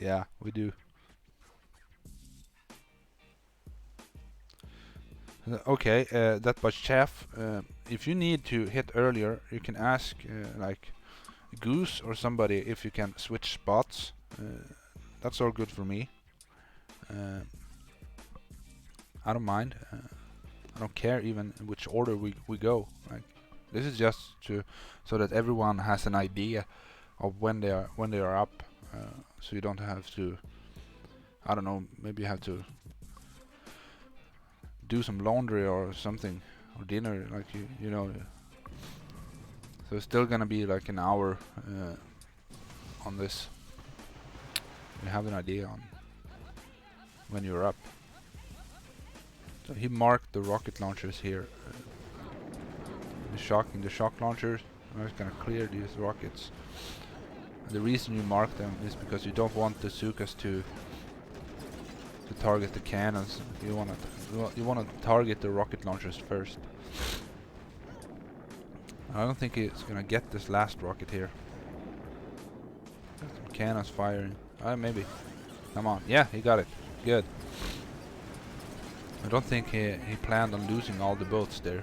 [SPEAKER 1] Yeah, we do. Okay, that was Chef. If you need to hit earlier, you can ask like Goose or somebody if you can switch spots. That's all good for me. I don't mind. I don't care even in which order we go. Like this is just so that everyone has an idea of when they are up. So you don't have to. I don't know. Maybe you have to do some laundry or something or dinner. Like you know. So it's still gonna be like an hour on this. You have an idea on when you're up. So he marked the rocket launchers here. The shock launchers. I'm just gonna clear these rockets. And the reason you mark them is because you don't want the Zukas to target the cannons. You wanna target the rocket launchers first. I don't think it's gonna get this last rocket here. Some cannons firing. Maybe. Come on. Yeah, he got it. Good. I don't think he planned on losing all the boats there.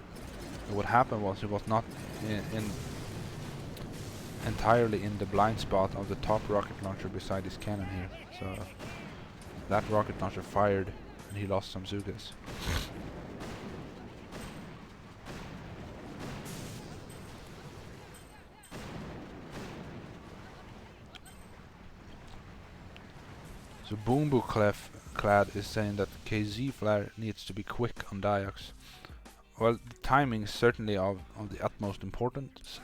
[SPEAKER 1] And what happened was he was not entirely in the blind spot of the top rocket launcher beside his cannon here. So that rocket launcher fired and he lost some Zugas. So Boombo Clad is saying that KZ Flare needs to be quick on Diox. Well, the timing is certainly of the utmost importance.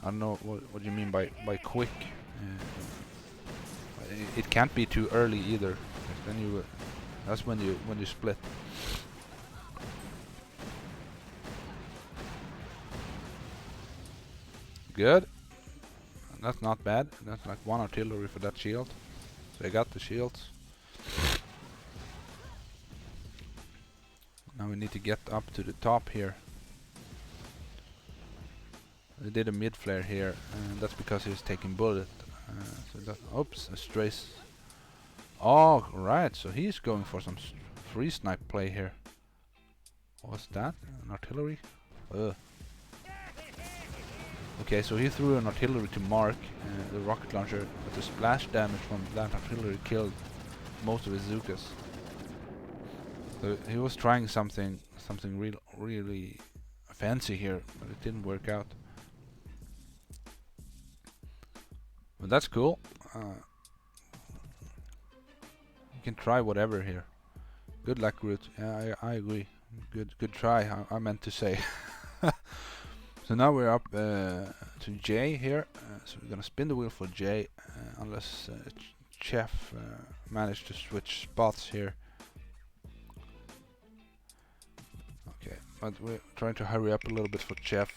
[SPEAKER 1] I don't know what you mean by quick. It can't be too early either. Then that's when you split. Good. That's not bad. That's like 1 artillery for that shield. So I got the shields. Now we need to get up to the top here. They did a mid flare here, and that's because he's taking bullet. So that, oops, a strays. Oh, right. So he's going for some free snipe play here. What's that? An artillery? Okay, so he threw an artillery to mark the rocket launcher, but the splash damage from that artillery killed most of his Zukas. So he was trying something really fancy here, but it didn't work out. But that's cool. You can try whatever here. Good luck, Groot. Yeah, I agree. Good try. I meant to say. So now we're up to J here. So we're gonna spin the wheel for J, unless Chef managed to switch spots here. Okay, but we're trying to hurry up a little bit for Chef.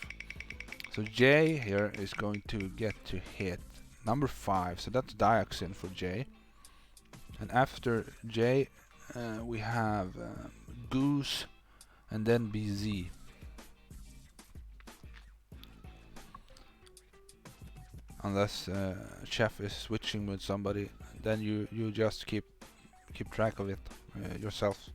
[SPEAKER 1] So J here is going to get to hit number 5. So that's Dioxin for J. And after J, we have Goose, and then BZ. unless Chef is switching with somebody, then you just keep track of it yourself.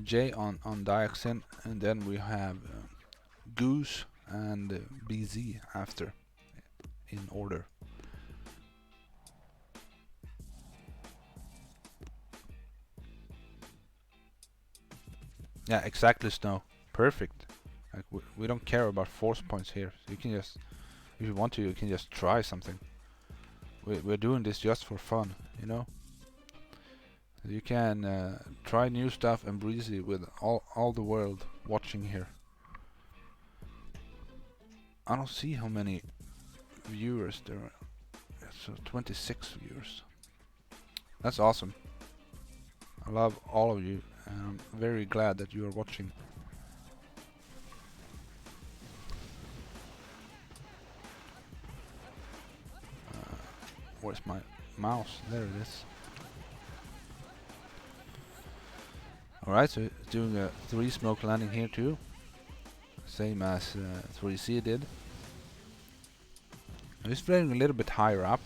[SPEAKER 1] J on Dioxin, and then we have Goose and BZ after, in order. Yeah, exactly, Snow. Perfect. Like we don't care about force points here. So you can just, if you want to, you can just try something. We're doing this just for fun, you know. You can try new stuff and breezy with all the world watching here. I don't see how many viewers there are. So 26 viewers. That's awesome. I love all of you, and I'm very glad that you are watching. Where's my mouse? There it is. Alright, so doing a 3 smoke landing here too. Same as 3C did. He's playing a little bit higher up.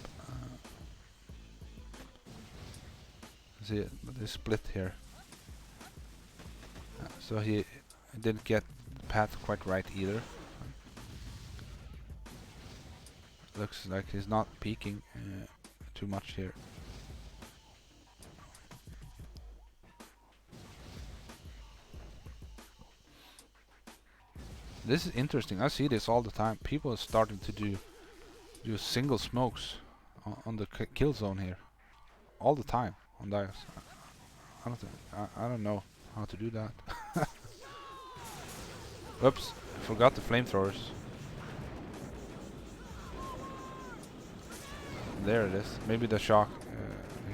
[SPEAKER 1] See, they split here. So he didn't get the path quite right either. Looks like he's not peeking too much here. This is interesting. I see this all the time. People are starting to do single smokes on the kill zone here, all the time on Dios. I don't know how to do that. Oops, I forgot the flamethrowers. There it is. Maybe the shock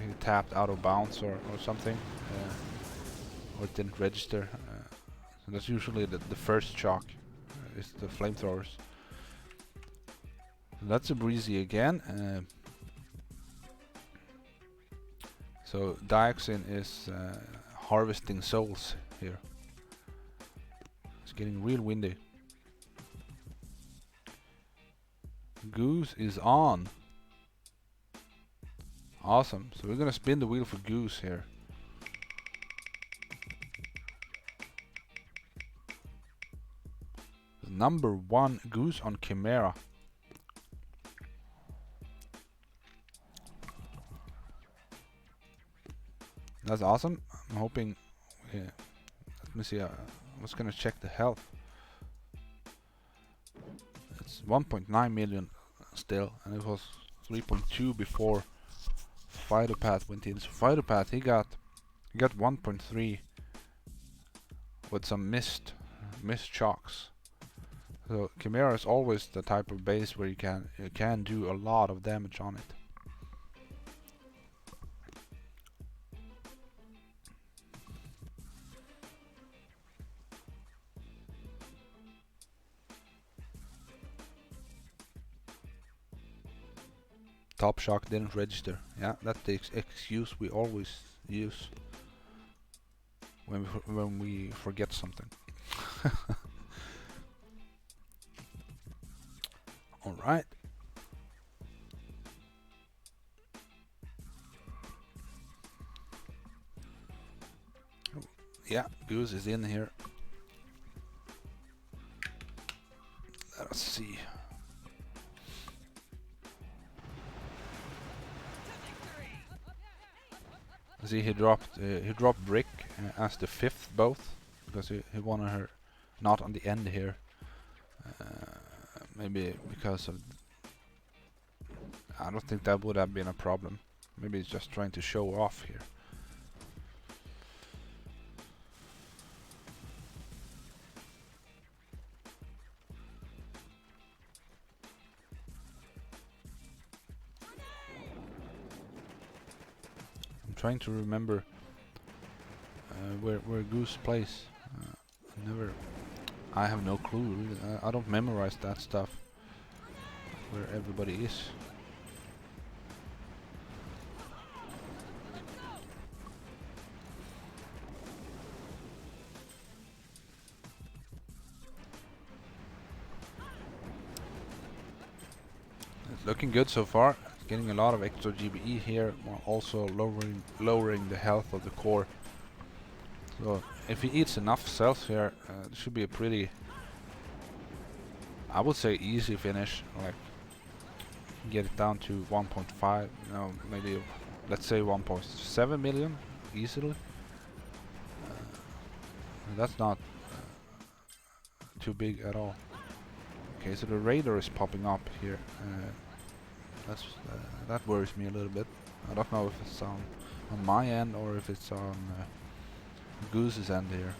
[SPEAKER 1] he tapped out of bounds or something, or it didn't register. So that's usually the first shock. Is the flamethrowers. That's a breezy again. So Dioxin is harvesting souls here. It's getting real windy. Goose is on. Awesome. So we're gonna spin the wheel for Goose here. Number 1 Goose on Chimera. That's awesome. I'm hoping. Yeah. Let me see. I was gonna check the health. It's 1.9 million still, and it was 3.2 before Phytopath went in. So Phytopath he got 1.3 with some missed shocks. So Chimera is always the type of base where you can do a lot of damage on it. Top shock didn't register. Yeah, that's the excuse we always use when we forget something. All right. Yeah, Goose is in here. Let us see. See, he dropped Brick as the 5th both because he wanted her not on the end here. Maybe because of. I don't think that would have been a problem. Maybe he's just trying to show off here. I'm trying to remember where Goose plays. I have no clue really. I don't memorize that stuff. Where everybody is. looking good so far. Getting a lot of extra GBE here, while also lowering the health of the core. So if he eats enough cells here, it should be a pretty, I would say, easy finish. Like get it down to 1.5, maybe let's say 1.7 million easily. That's not too big at all. Okay, so the radar is popping up here. That worries me a little bit. I don't know if it's on my end or if it's on Goose's end here.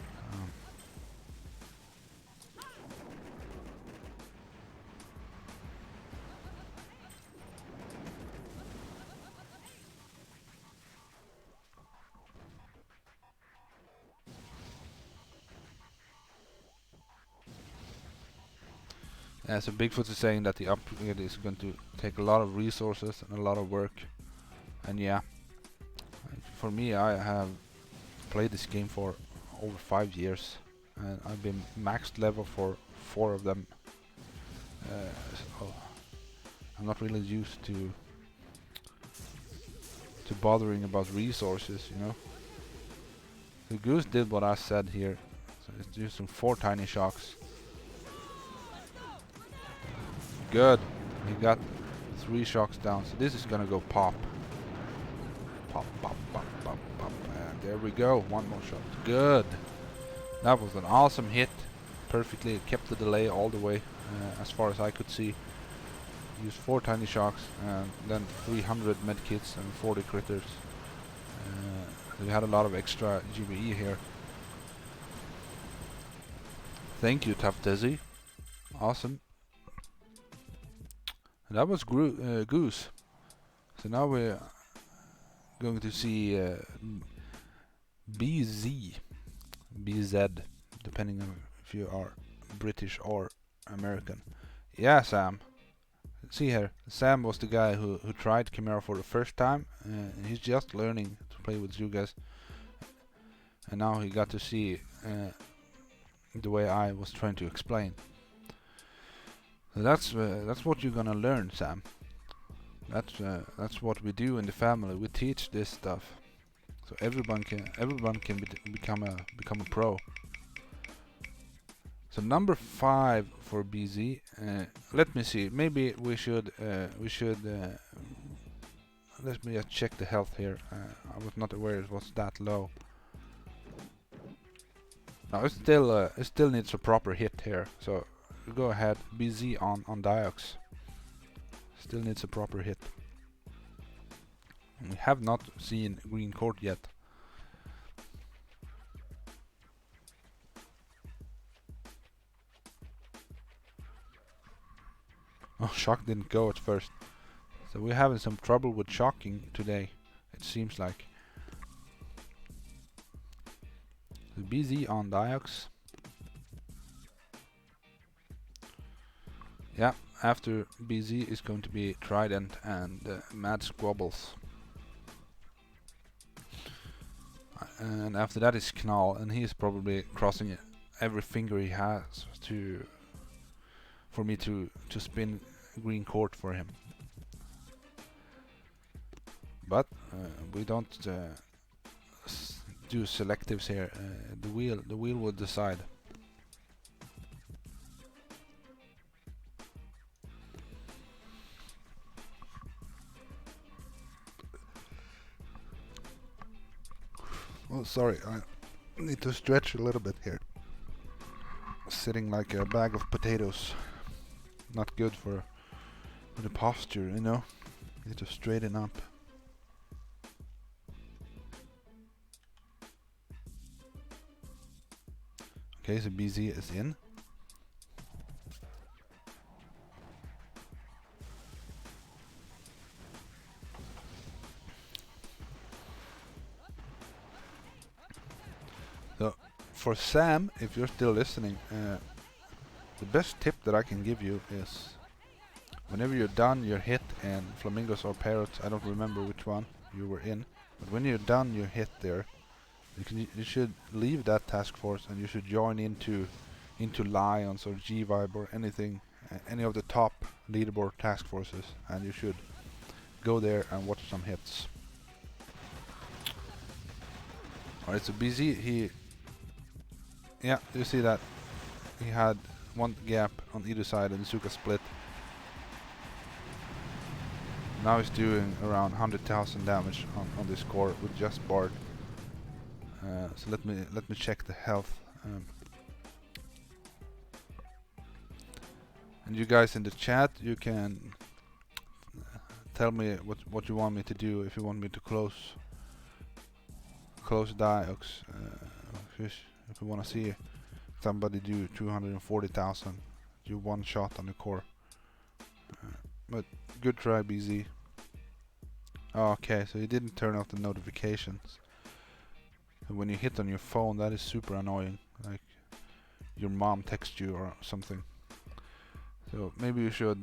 [SPEAKER 1] So Bigfoot is saying that the upgrade is going to take a lot of resources and a lot of work. And yeah, for me, I have played this game for over 5 years, and I've been maxed level for 4 of them. So I'm not really used to bothering about resources, you know. The Goose did what I said here, so it's using 4 tiny shocks. Good, he got 3 shocks down, so this is gonna go pop. Pop, pop, pop, pop, pop, and there we go, 1 more shot. Good, that was an awesome hit. Perfectly, it kept the delay all the way, as far as I could see. Used 4 tiny shocks and then 300 medkits and 40 critters. We had a lot of extra GBE here. Thank you, Tough Dizzy. Awesome. And that was Goose. So now we're going to see BZ, depending on if you are British or American. Yeah, Sam. See here, Sam was the guy who tried Chimera for the first time, and he's just learning to play with you guys. And now he got to see the way I was trying to explain. So that's what you're gonna learn, Sam. That's what we do in the family. We teach this stuff, so everyone can become a pro. So number 5 for BZ. Let me see. Maybe we should let me just check the health here. I was not aware it was that low. No, it still needs a proper hit here. So go ahead, BZ on Diox. Still needs a proper hit. And we have not seen Green Court yet. Oh, shock didn't go at first. So we're having some trouble with shocking today, it seems like. The BZ on Diox. Yeah, after BZ is going to be Trident and Mad Squabbles. And after that is Knall, and he is probably crossing every finger he has for me to spin Green Court for him. But we don't do selectives here. The wheel will decide. Oh, sorry, I need to stretch a little bit here. Sitting like a bag of potatoes. Not good for the posture, you know. Need to straighten up. Okay, so BZ is in. So, for Sam, if you're still listening, the best tip that I can give you is whenever you're done your hit in Flamingos or Parrots, I don't remember which one you were in, but when you're done your hit there, you should leave that task force and you should join into Lions or G-Vibe or anything any of the top leaderboard task forces, and you should go there and watch some hits. Alright, so BZ, yeah, you see that he had one gap on either side and Zuka split. Now he's doing around 100,000 damage on this core with just Bard. So let me check the health. And you guys in the chat, you can tell me what you want me to do. If you want me to close Diox, if you want to see somebody do 240,000, do one shot on the core. But good try, BZ. Okay, so he didn't turn off the notifications. So when you hit on your phone, that is super annoying. Like your mom texts you or something. So maybe you should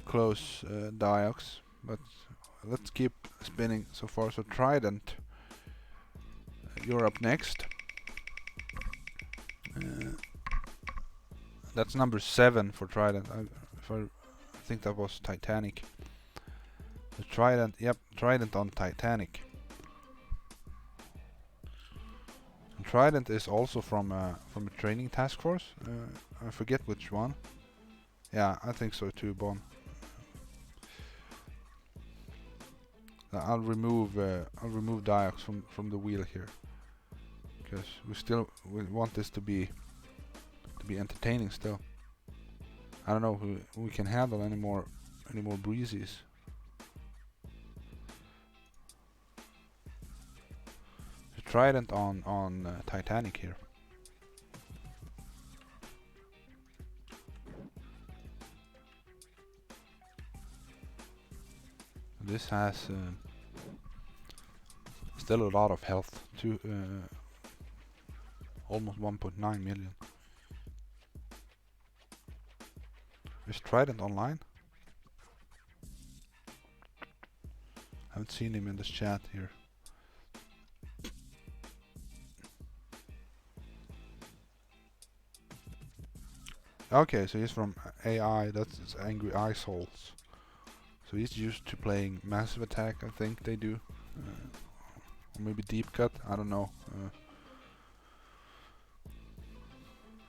[SPEAKER 1] close Diox. But let's keep spinning so far. So Trident, you're up next. That's number 7 for Trident. I think that was Titanic. The Trident, yep, Trident on Titanic. And Trident is also from a training task force. I forget which one. Yeah, I think so too, Bon. I'll remove Diox from the wheel here, because we want this to be entertaining still. I don't know who we can handle any more breezes. The Trident on Titanic here. This has still a lot of health, almost 1.9 million. Is Trident online? Haven't seen him in this chat here. Okay, so he's from AI, that's Angry Ice Holes. So he's used to playing Massive Attack, I think they do. Or maybe Deep Cut, I don't know.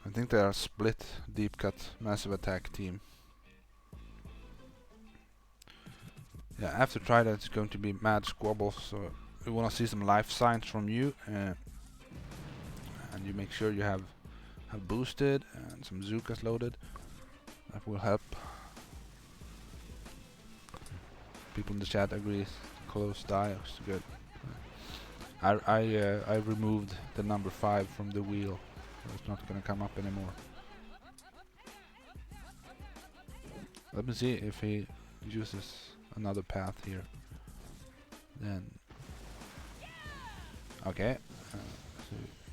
[SPEAKER 1] I think they are split Deep Cut Massive Attack team. Yeah, after Trident it's going to be Mad Squabbles, so we want to see some life signs from you. And you make sure you have boosted and some Zukas loaded. That will help. People in the chat agree. Close Diox, good. I removed the number 5 from the wheel. It's not gonna come up anymore. Let me see if he uses another path here. Then okay, so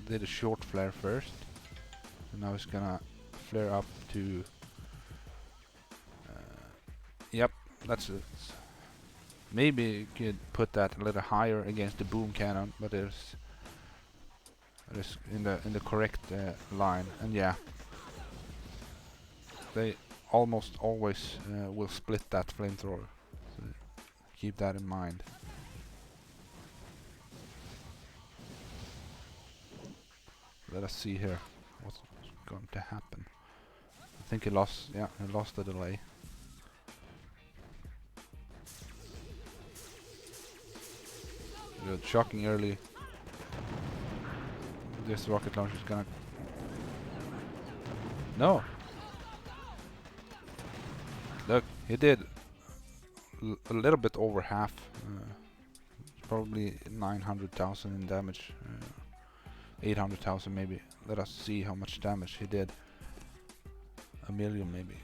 [SPEAKER 1] did a short flare first, and now he's gonna flare up to. Yep, that's it. Maybe you could put that a little higher against the boom cannon, but it's in the correct line. And yeah, they almost always will split that flamethrower, so keep that in mind. Let us see here what's going to happen. I think he lost. Yeah, he lost the delay. Good, shocking early. This rocket launcher is gonna. No. Look, he did a little bit over half. Probably 900,000 in damage. 800,000 maybe. Let us see how much damage he did. 1 million maybe.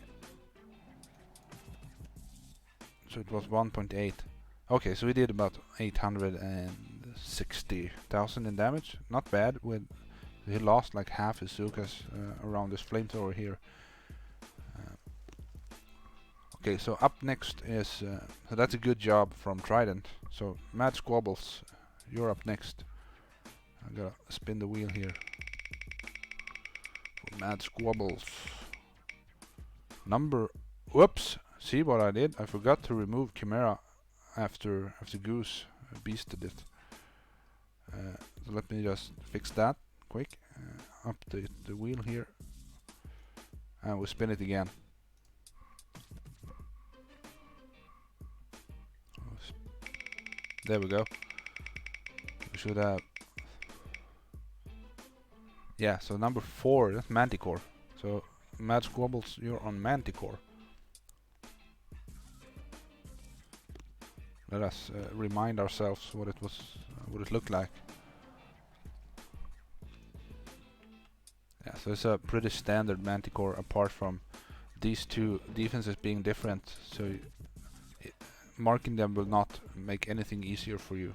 [SPEAKER 1] So it was 1.8. Okay, so he did about 860,000 in damage. Not bad. He lost like half his Zukas around this flamethrower here. Okay, so up next is so that's a good job from Trident. So Mad Squabbles, you're up next. I gotta spin the wheel here for Mad Squabbles. Whoops! See what I did? I forgot to remove Chimera after Goose beasted it. So let me just fix that quick. Update the wheel here, and we'll spin it again. There we go. We should have. Yeah, so number 4, that's Manticore. So, Mad Squabbles, you're on Manticore. Let us remind ourselves what it looked like. Yeah, so it's a pretty standard Manticore, apart from these two defenses being different. So, marking them will not make anything easier for you.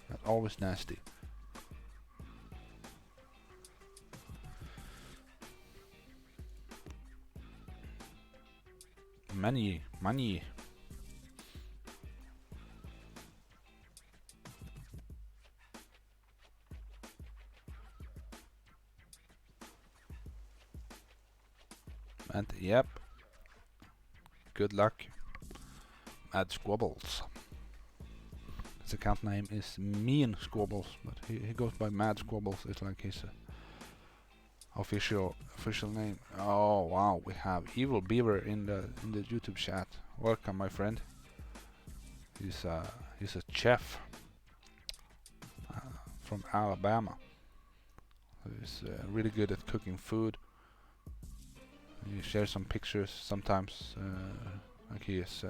[SPEAKER 1] That's always nasty. Money. And yep. Good luck. Mad Squabbles. His account name is Mean Squabbles, but he goes by Mad Squabbles. It's like his official name. Oh wow, we have Evil Beaver in the YouTube chat. Welcome, my friend. He's a chef from Alabama. He's really good at cooking food. He shares some pictures sometimes, like he is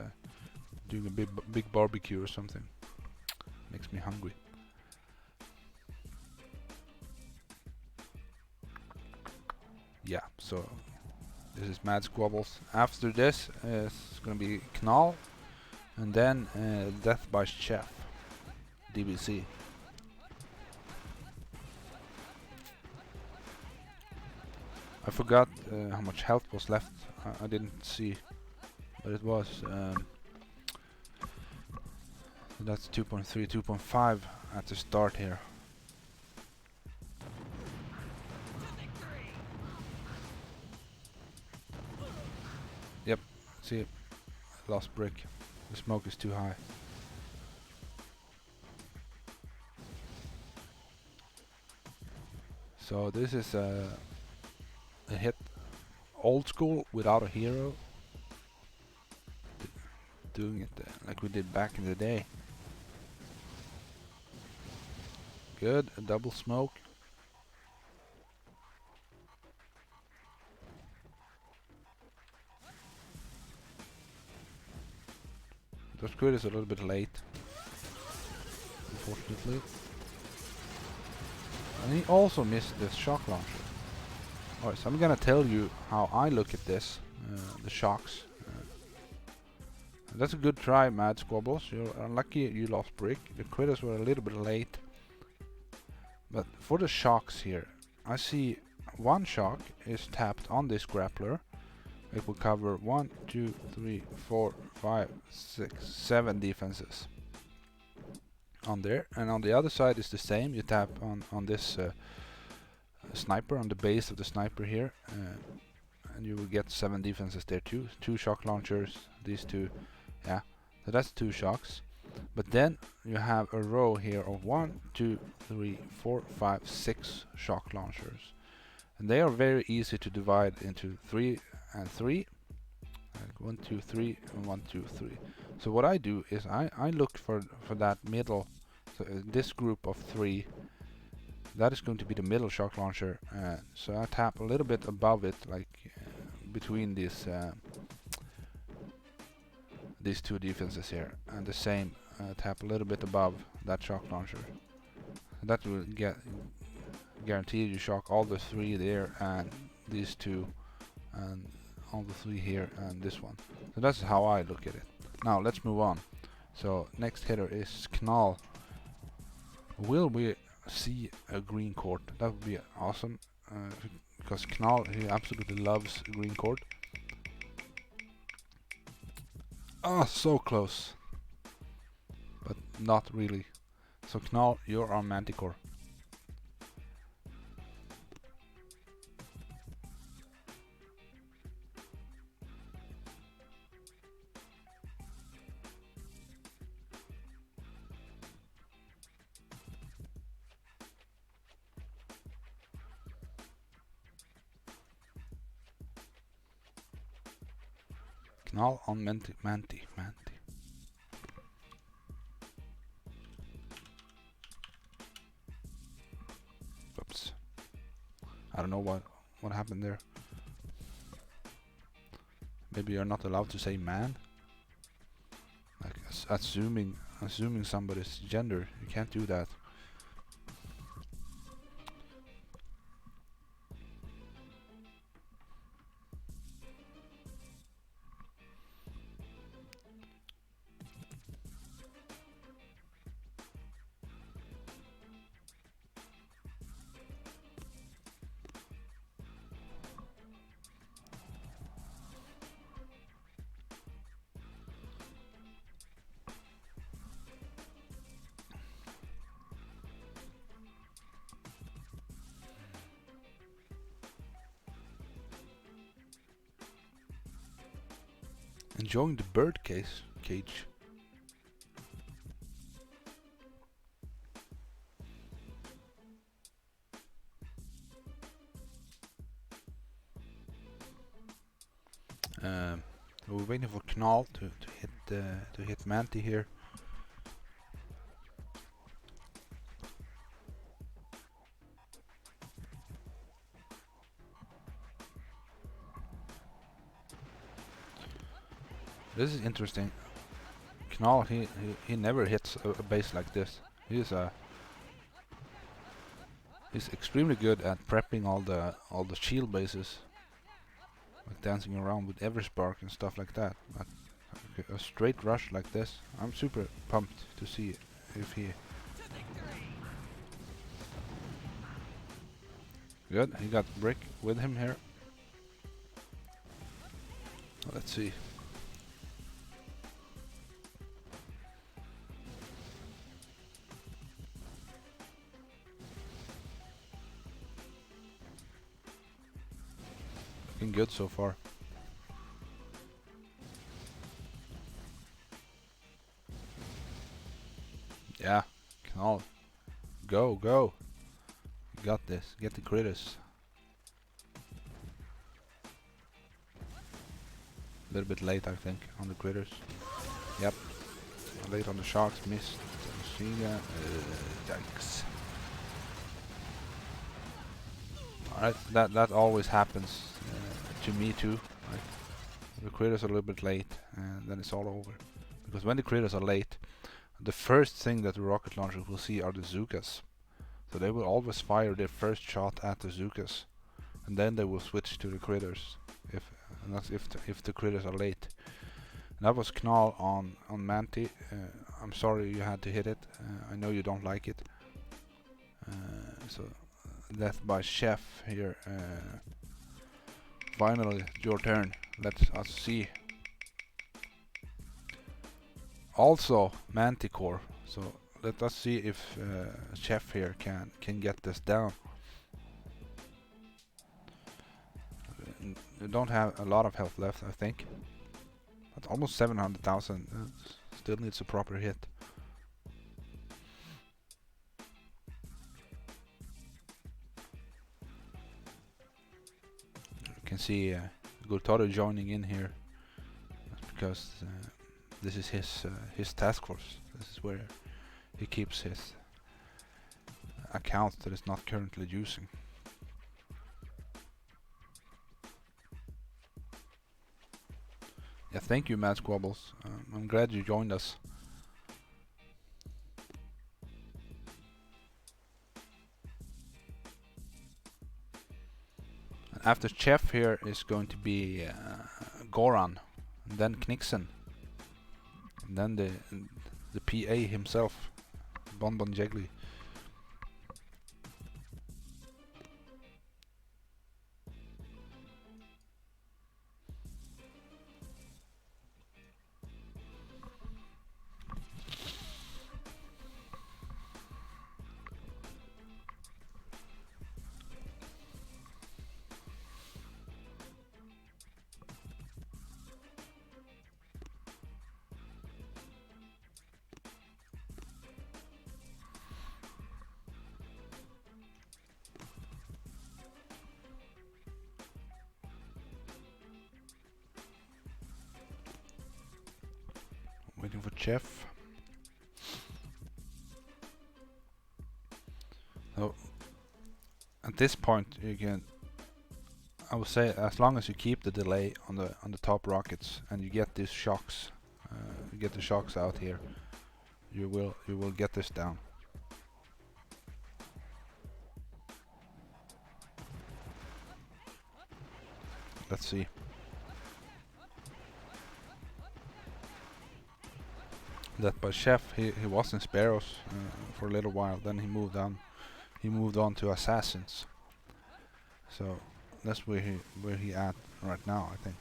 [SPEAKER 1] doing a big barbecue or something. Makes me hungry. Yeah, so this is Mad Squabbles. After this it's gonna be Knall, and then Death by Chef, DBC. I forgot how much health was left. I didn't see, but it was that's 2.3, 2.5 at the start here. Yep, see, lost brick. The smoke is too high. So this is a hit old school without a hero. Doing it like we did back in the day. Good, a double smoke. The squid is a little bit late, unfortunately. And he also missed the shock launcher. Alright, so I'm gonna tell you how I look at this, the shocks. That's a good try, Mad Squabbles. You're unlucky you lost brick. The critters were a little bit late. But for the shocks here, I see one shock is tapped on this grappler. It will cover 1, 2, 3, 4, 5, 6, 7 defenses on there. And on the other side is the same. You tap on this sniper, on the base of the sniper here. And you will get 7 defenses there too. 2 shock launchers, these 2. Yeah, so that's 2 shocks. But then you have a row here of 1, 2, 3, 4, 5, 6 shock launchers. And they are very easy to divide into 3 and 3. Like 1, 2, 3, and 1, 2, 3. So what I do is I look for that middle, so this group of 3. That is going to be the middle shock launcher. So I tap a little bit above it, like between these 2 defenses here, and the same tap a little bit above that shock launcher. That will guarantee you shock all the 3 there, and these 2, and all the 3 here, and this one. So that's how I look at it. Now let's move on. So next hitter is Knall. Will we see a green court? That would be awesome, because Knall, he absolutely loves green court. Oh, so close, but not really. So Knall, you're on Manticore. Knall on Manti. Oops. I don't know what happened there. Maybe you're not allowed to say man. Like assuming somebody's gender. You can't do that. Enjoying the bird cage. We're waiting for Knall to hit Manti here. This is interesting. Knall, he never hits a base like this. He's extremely good at prepping all the shield bases, like dancing around with Everspark and stuff like that. But a straight rush like this, I'm super pumped to see if he. Good, he got Brick with him here. Let's see. Looking good so far. Yeah, Knall. Go. You got this. Get the critters. A little bit late, I think, on the critters. Yep. Late on the sharks. Missed. Machine. Yikes. Alright, that always happens to me too. Like, the critters are a little bit late, and then it's all over. Because when the critters are late, the first thing that the rocket launcher will see are the Zookas. So they will always fire their first shot at the Zookas, and then they will switch to the critters. And that's if the critters are late. And that was Knall on Manti. I'm sorry you had to hit it. I know you don't like it. So death by Chef here. Finally, your turn. Let us see. Also Manticore. So let us see if Chef here can get this down. You don't have a lot of health left, I think. But almost 700,000. Still needs a proper hit. You can see Gultaro joining in here. That's because this is his task force. This is where he keeps his account that is not currently using. Yeah, thank you, Mad Squabbles. I'm glad you joined us. And after Chef here is going to be Goran, and then Knixen, and then the PA himself, Bonbon Jiggly. Looking for Chef. So at this point you can, I would say, as long as you keep the delay on the top rockets and you get these shocks, you get the shocks out here, you will get this down. Let's see. That by Chef, he was in Sparrows for a little while. Then he moved on. He moved on to Assassins. So that's where he at right now, I think.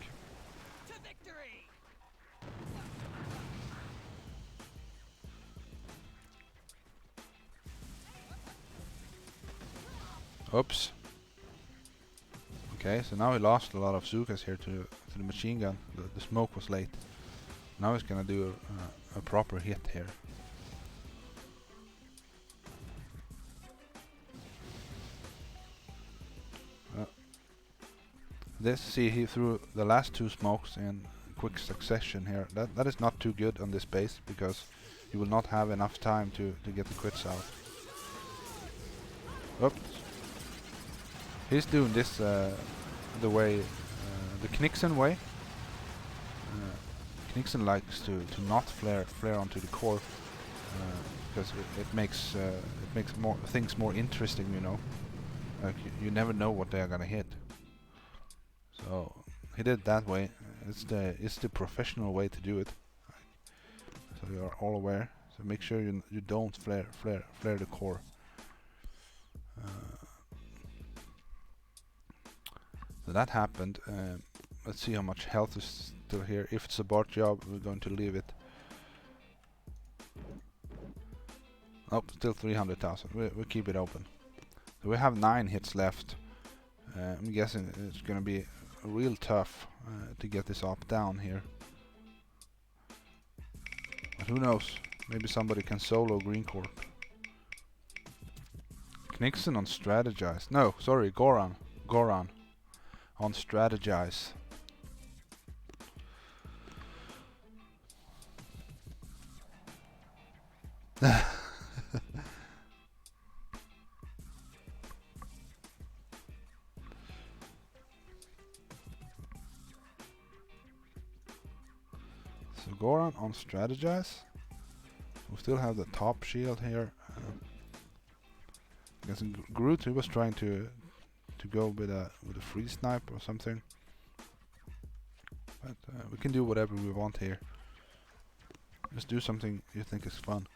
[SPEAKER 1] Oops. Okay, so now he lost a lot of Zukas here to the machine gun. The smoke was late. Now he's gonna do a proper hit here. See, he threw the last two smokes in quick succession here. That is not too good on this base because you will not have enough time to get the crits out. Oops. He's doing this the way, the Knixen way. Knixen likes to not flare onto the core because it makes more things more interesting, you know. Like you never know what they are gonna hit. So he did it that way. It's the professional way to do it. So you are all aware. So make sure you don't flare the core. So that happened. Let's see how much health is still here. If it's a bot job, we're going to leave it. Oh, still 300,000. We'll keep it open. So we have 9 hits left. I'm guessing it's going to be real tough to get this op down here. But who knows? Maybe somebody can solo Green Corp. Knixen on Strategize. No, sorry, Goran. Goran on Strategize. So Goran on Strategize. We still have the top shield here. I guess Groot, he was trying to go with a free snipe or something. But we can do whatever we want here. Just do something you think is fun.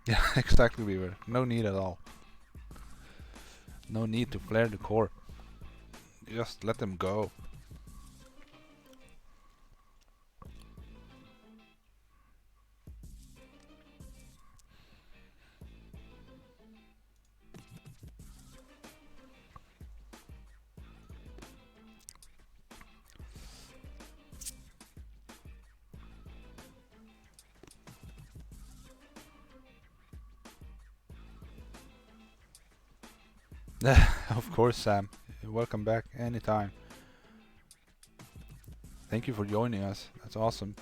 [SPEAKER 1] Yeah, exactly, Weaver. No need at all. No need to flare the core. Just let them go. Of course, Sam. Welcome back anytime. Thank you for joining us. That's awesome.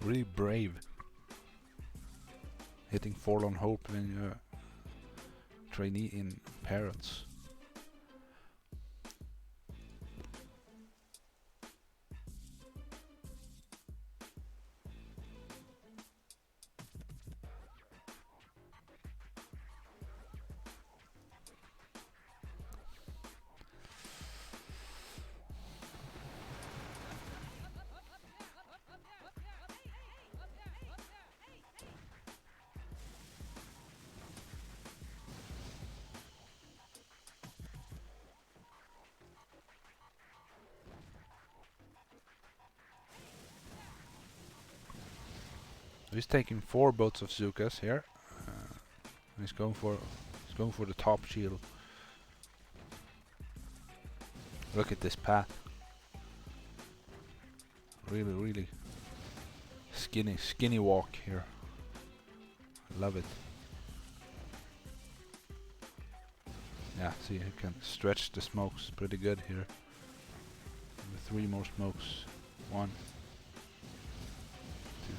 [SPEAKER 1] Really brave. Hitting Forlorn Hope when you're a trainee in Parrots. He's taking 4 boats of Zukas here. He's going for the top shield. Look at this path. Really skinny walk here. I love it. Yeah, see, you can stretch the smokes pretty good here. The 3 more smokes. 1,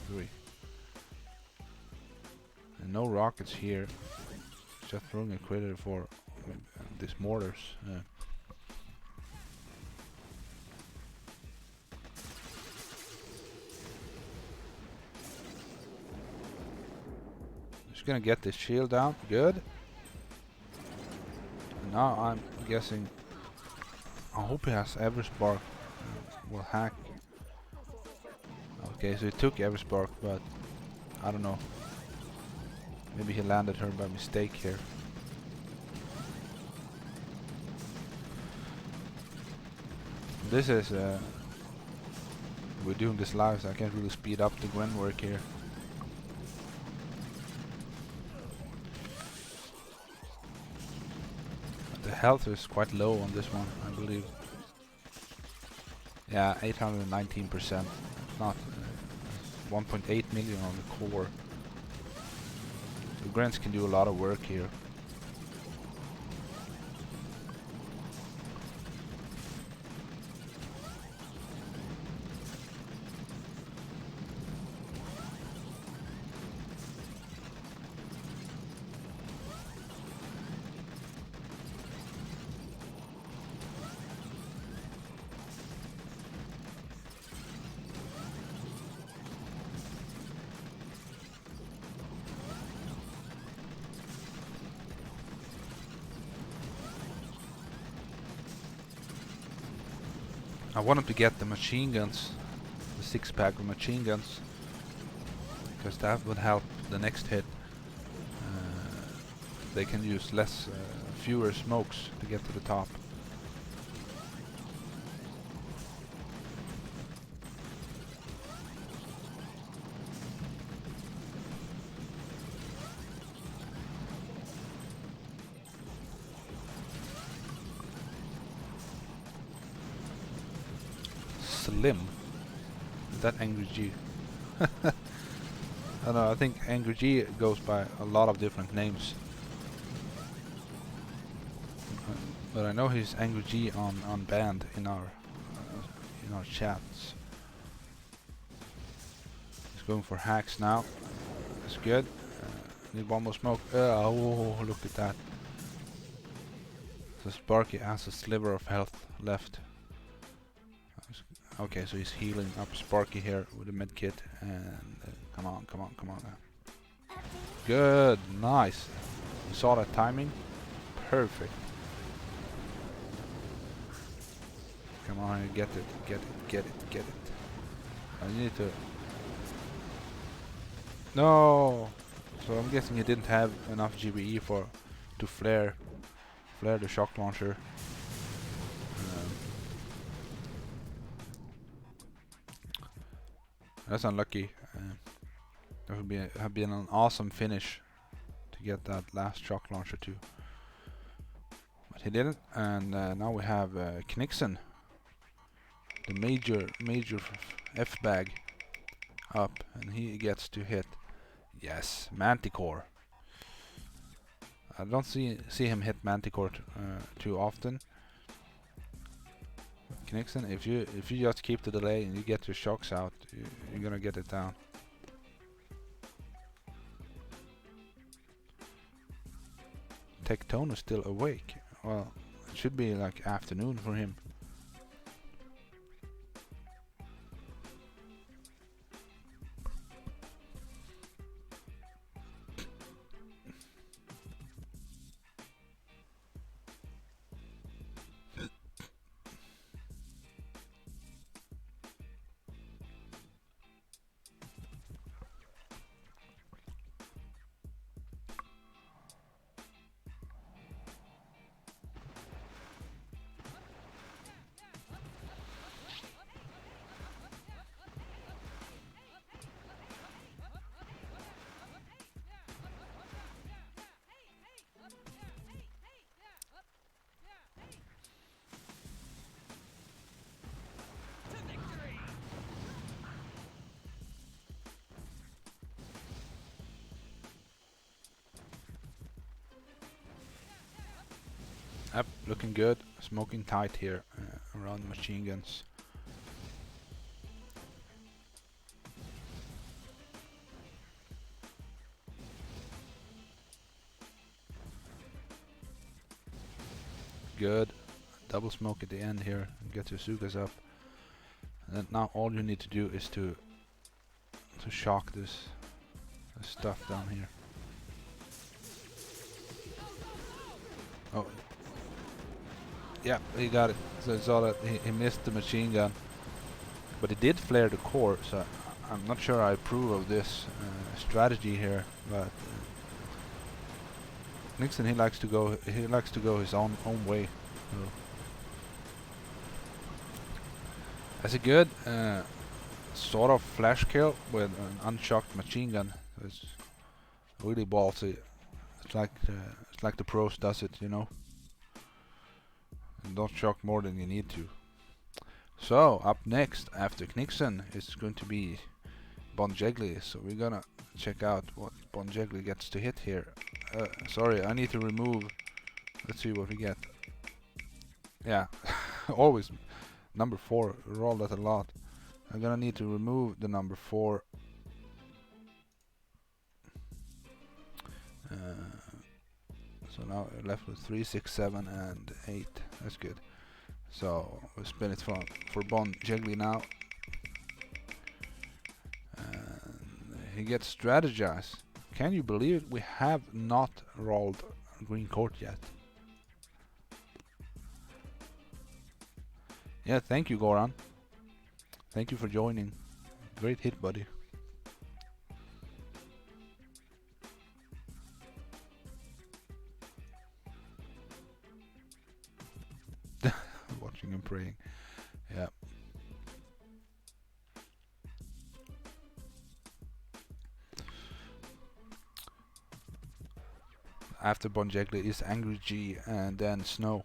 [SPEAKER 1] 2, 3. And no rockets here. Just throwing a critter for these mortars. Just gonna get this shield down. Good. And now I'm guessing. I hope he has Everspark. Will hack. Okay, so he took Everspark, but I don't know. Maybe he landed her by mistake here. This is we're doing this live, so I can't really speed up the Gwen work here. The health is quite low on this one, I believe. Yeah, 819%. Not 1.8 million on the core. The Grants can do a lot of work here. I wanted to get the machine guns, the 6-pack of machine guns, because that would help the next hit. They can use fewer smokes to get to the top. Slim. Is that Angry G? I don't know, I think Angry G goes by a lot of different names. But I know he's Angry G on band in our chats. He's going for hacks now. That's good. Need one more smoke. Oh, look at that. So Sparky has a sliver of health left. Okay, so he's healing up Sparky here with a med kit, and come on. Good, nice. You saw that timing? Perfect. Come on, get it. I need to. No. So I'm guessing he didn't have enough GBE to flare the shock launcher. That's unlucky. That would have been an awesome finish to get that last shock launcher too. But he didn't, and now we have Knixon, the major F bag, up, and he gets to hit. Yes, Manticore. I don't see him hit Manticore too often. Knixon, if you just keep the delay and you get your shocks out, you're gonna get it down. Tectone is still awake. Well, it should be like afternoon for him. Yep, looking good. Smoking tight here around machine guns. Good. Double smoke at the end here and get your Sugas up. And then now all you need to do is to shock this stuff down here. Oh, yeah, he got it. So I saw that he missed the machine gun, but he did flare the core. So I'm not sure I approve of this strategy here, but Nixon he likes to go his own way. So that's a good sort of flash kill with an unshocked machine gun. It's really ballsy. It's like the pros does it, you know. And don't shock more than you need to. So up next after Nixon is going to be Bonjegli. So we're gonna check out what Bonjegli gets to hit here. Sorry, I need to remove. Let's see what we get. Yeah, always number 4. Roll that a lot. I'm gonna need to remove the number 4. So now we're left with 3, 6, 7, and 8. That's good. So we'll spin it for Bonjegli now. And he gets strategized. Can you believe it? We have not rolled green court yet. Yeah, thank you, Goran. Thank you for joining. Great hit, buddy. Watching and praying. Yeah. After Bonjegli is Angry G and then Snow.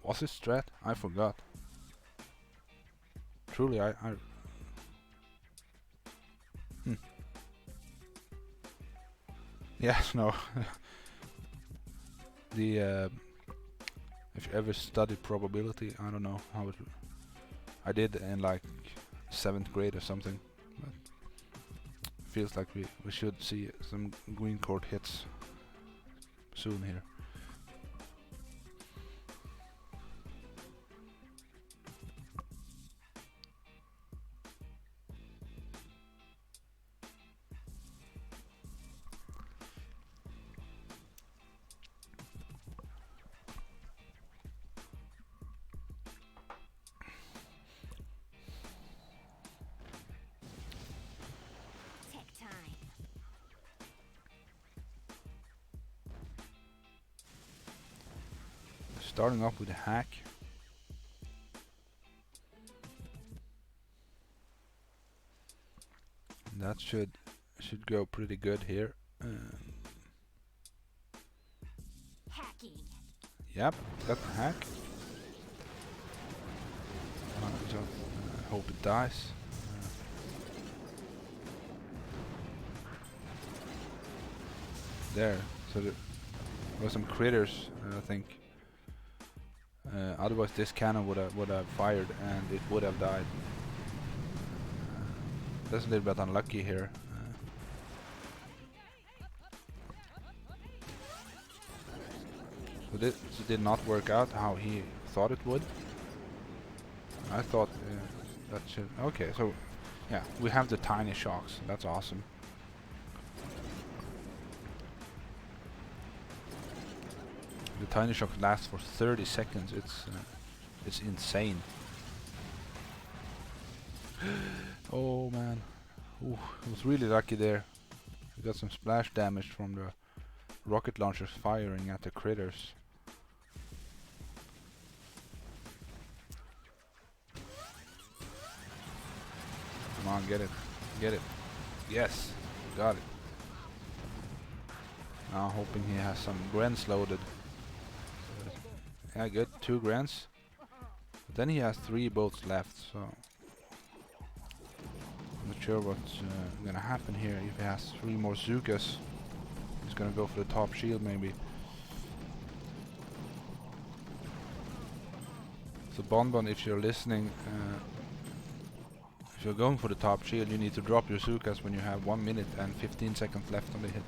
[SPEAKER 1] Was it strat? I forgot. Truly, I Yes, no. The if you ever studied probability, I don't know how it. I did in like 7th grade or something. But feels like we should see some green court hits soon here. Starting off with a hack. That should go pretty good here.
[SPEAKER 3] Hacking.
[SPEAKER 1] Yep, got the hack. Just hope it dies. There, so there were some critters, I think. Otherwise, this cannon would have fired and it would have died. That's a little bit unlucky here. So this did not work out how he thought it would. I thought that should. Okay, so yeah, we have the tiny shocks. That's awesome. The tiny shock lasts for 30 seconds. It's insane. Oh man, ooh, I was really lucky there. We got some splash damage from the rocket launchers firing at the critters. on, get it. Get it. Yes, got it. Now hoping he has some grants loaded. Yeah, good. 2 grants. But then he has 3 boats left, so I'm not sure what's gonna happen here. If he has 3 more Zukas, he's gonna go for the top shield maybe. So Bonbon, if you're listening, if you're going for the top shield, you need to drop your Zukas when you have 1 minute and 15 seconds left on the hit.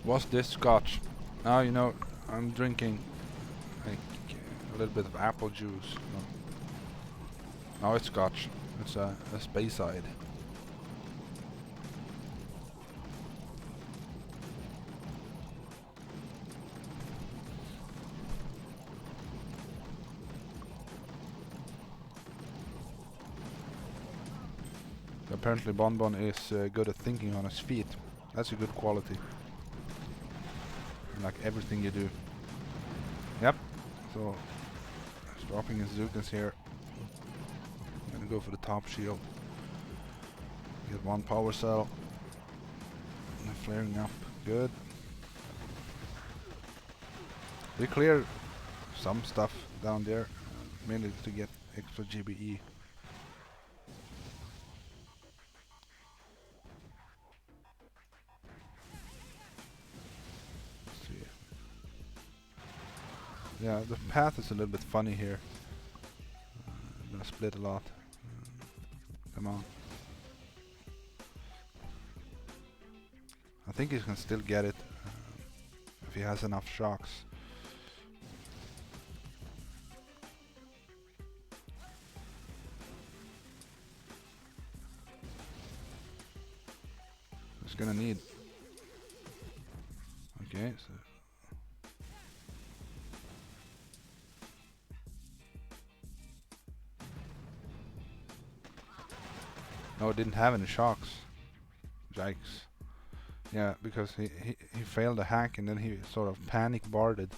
[SPEAKER 1] What's this scotch? Now you know I'm drinking like a little bit of apple juice. No, it's scotch. It's a Speyside. Apparently Bonbon is good at thinking on his feet. That's a good quality. Like everything you do. Yep. So he's dropping his Zukas here. I'm gonna go for the top shield. Get 1 power cell. And flaring up. Good. We clear some stuff down there, mainly to get extra GBE. Yeah, the path is a little bit funny here. I'm gonna split a lot. Come on. I think he can still get it if he has enough shocks. He's gonna need. Okay, so. No, it didn't have any shocks. Yikes. Yeah, because he failed a hack and then he sort of panic barded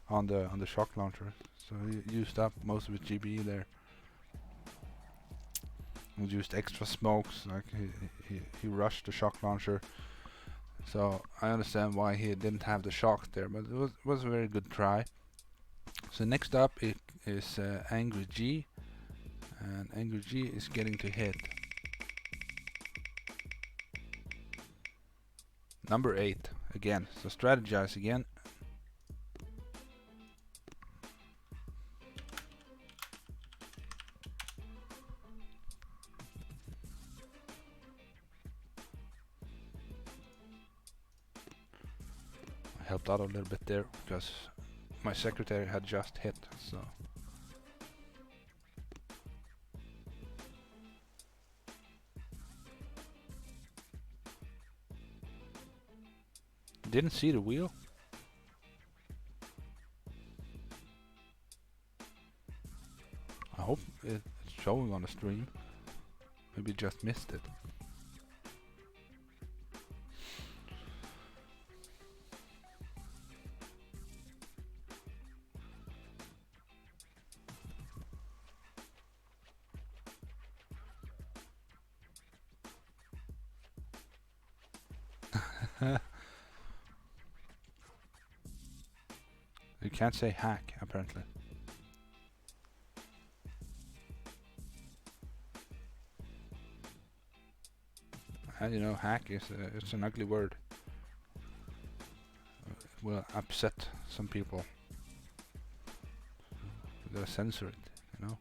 [SPEAKER 1] on the shock launcher. So he used up most of his GBE there. He used extra smokes, like he rushed the shock launcher. So I understand why he didn't have the shock there, but it was a very good try. So next up is Angry G, and Angry G is getting to hit. Number 8 again. So strategize again. I helped out a little bit there because my secretary had just hit, so. Didn't see the wheel. I hope it's showing on the stream. Maybe just missed it. You can't say hack, apparently. And you know, hack is it's an ugly word. It will upset some people. You gotta censor it, you know.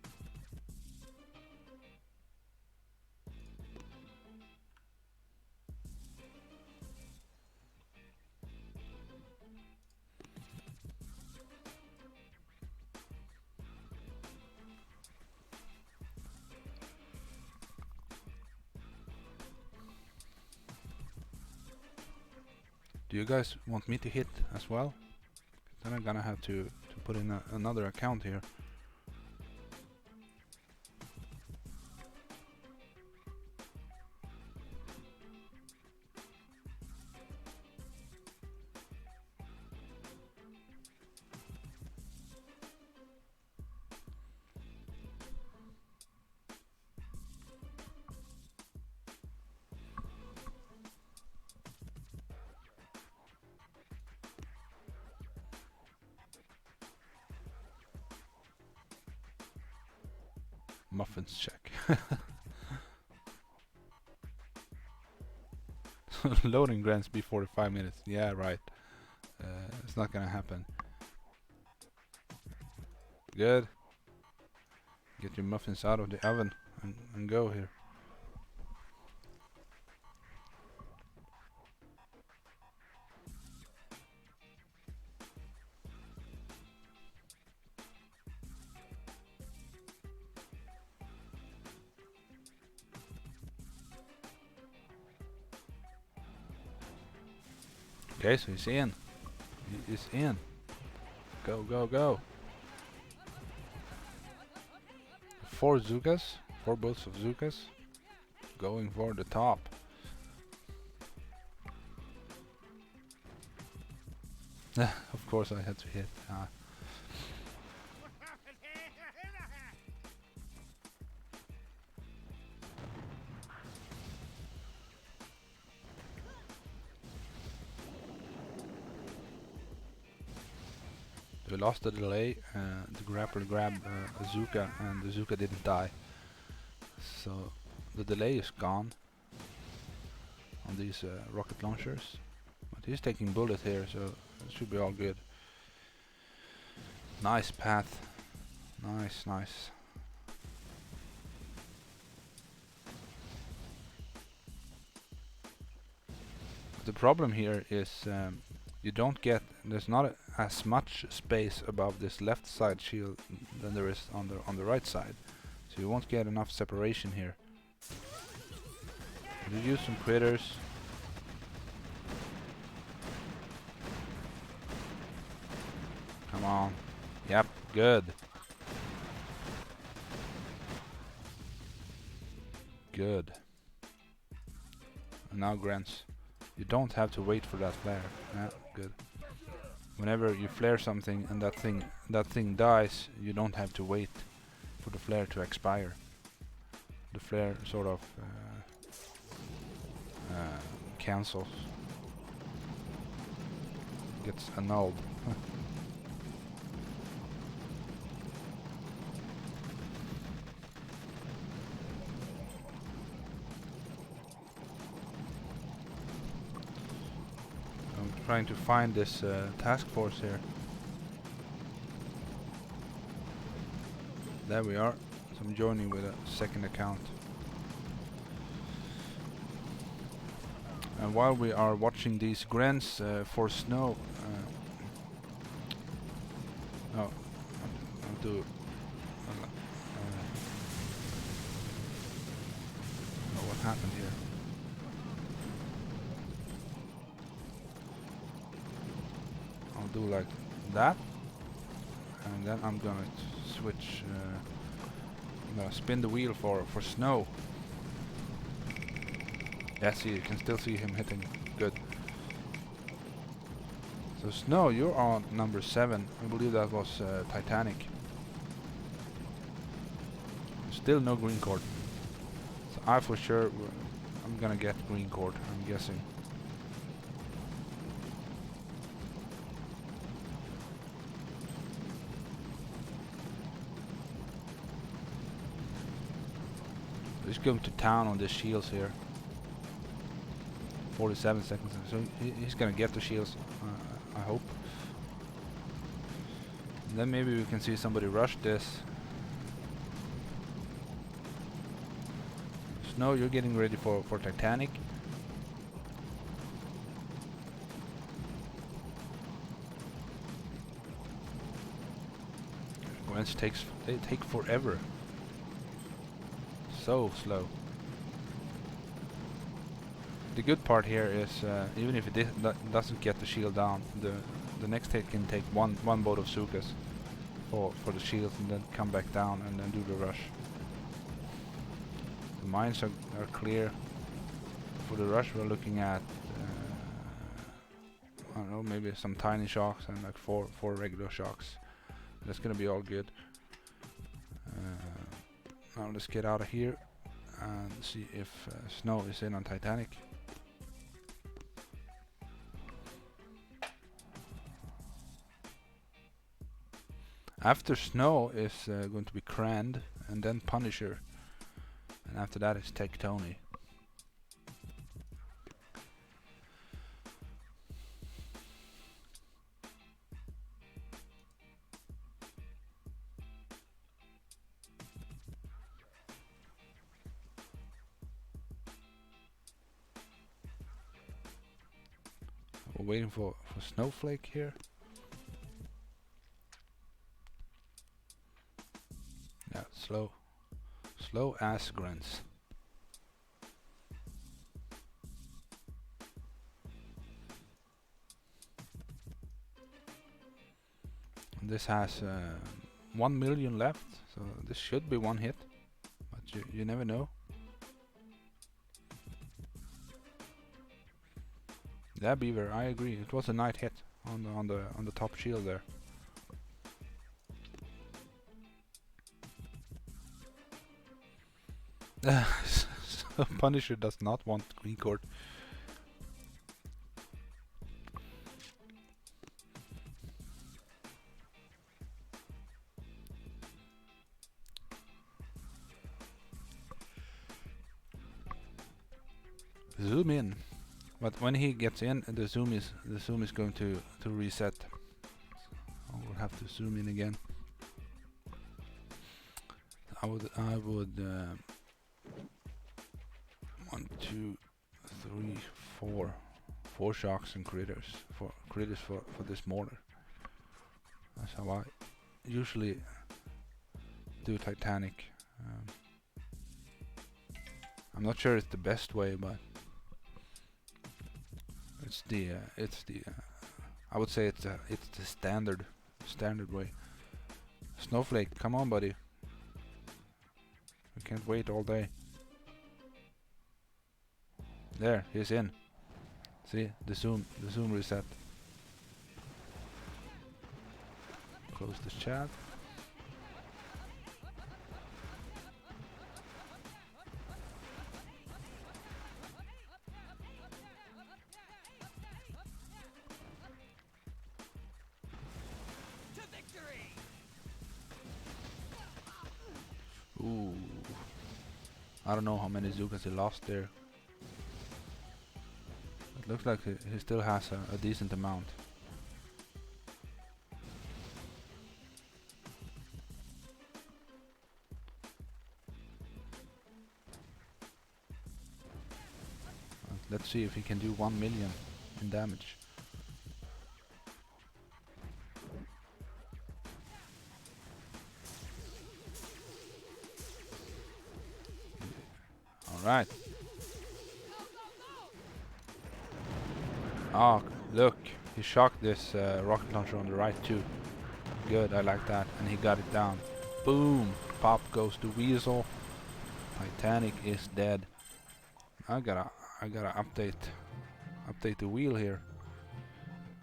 [SPEAKER 1] Do you guys want me to hit as well? Then I'm gonna have to put in another account here. Muffins check. Loading grants be 45 minutes. Yeah, right. It's not gonna happen. Good. Get your muffins out of the oven and go here. Okay, so he's in. He is in. Go, go, go. 4 Zukas. 4 boats of Zukas. Going for the top. Of course I had to hit. We lost the delay. The grapper grabbed a Zuka and the Zuka didn't die. So the delay is gone on these rocket launchers. But he's taking bullet here, so it should be all good. Nice path. Nice, nice. The problem here is you don't get, there's not as much space above this left side shield than there is on the right side, so you won't get enough separation here. You use some critters. Come on. Yep, good. Good. And now grants. You don't have to wait for that flare. Yeah, good. Whenever you flare something and that thing dies, you don't have to wait for the flare to expire. The flare sort of cancels. Gets annulled. Trying to find this task force here. There we are. So I'm joining with a second account. And while we are watching these grants for snow, I'll do. What happened here? Do like that, and then I'm gonna switch. I'm gonna spin the wheel for snow. Yeah, see, you can still see him hitting. Good. So Snow, you're on number 7. I believe that was Titanic. Still no green cord. So I for sure I'm gonna get green cord. I'm guessing. He's going to town on the shields here. 47 seconds. So he's gonna get the shields, I hope. And then maybe we can see somebody rush this. Snow, you're getting ready for Titanic. Gwens they take forever. So slow. The good part here is even if it doesn't get the shield down, the next hit can take one boat of Sukas for the shields and then come back down and then do the rush. The mines are clear. For the rush we're looking at I don't know, maybe some tiny shocks and like four regular shocks. That's gonna be all good. Now let's get out of here and see if Snow is in on Titanic. After Snow is going to be Crand, and then Punisher, and after that it's Tech Tony. We're waiting for Snowflake here. Yeah, slow ass grunts. And this has 1 million left, so this should be one hit, but you never know. Yeah, Beaver, I agree. It was a nice hit on the top shield there. So Punisher does not want green court. Zoom in, but when he gets in, the zoom is going to reset. I will have to zoom in again. I would 1, 2, 3, 4 shocks and critters for this mortar. That's how I usually do Titanic. I'm not sure it's the best way, but it's the I would say it's the standard way. Snowflake, come on, buddy. We can't wait all day. There, he's in. See, the zoom reset. Close the chat. Ooh. I don't know how many Zukas he lost there. It looks like he still has a decent amount. Let's see if he can do 1 million in damage. Alright. Oh, look. He shocked this rocket launcher on the right too. Good, I like that. And he got it down. Boom! Pop goes the Weasel. Titanic is dead. I gotta update the wheel here.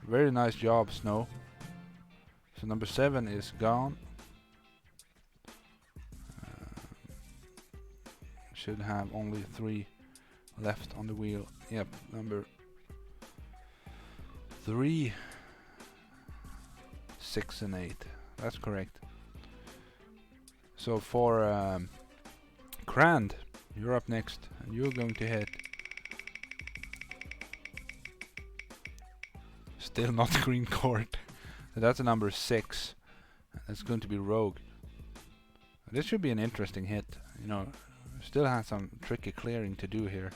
[SPEAKER 1] Very nice job, Snow. So number 7 is gone. Should have only 3 left on the wheel. Yep, number 3, 6 and 8. That's correct. So for Crand, you're up next, and you're going to hit. Still not green court. So that's a number 6. That's going to be Rogue. This should be an interesting hit. You know, still has some tricky clearing to do here.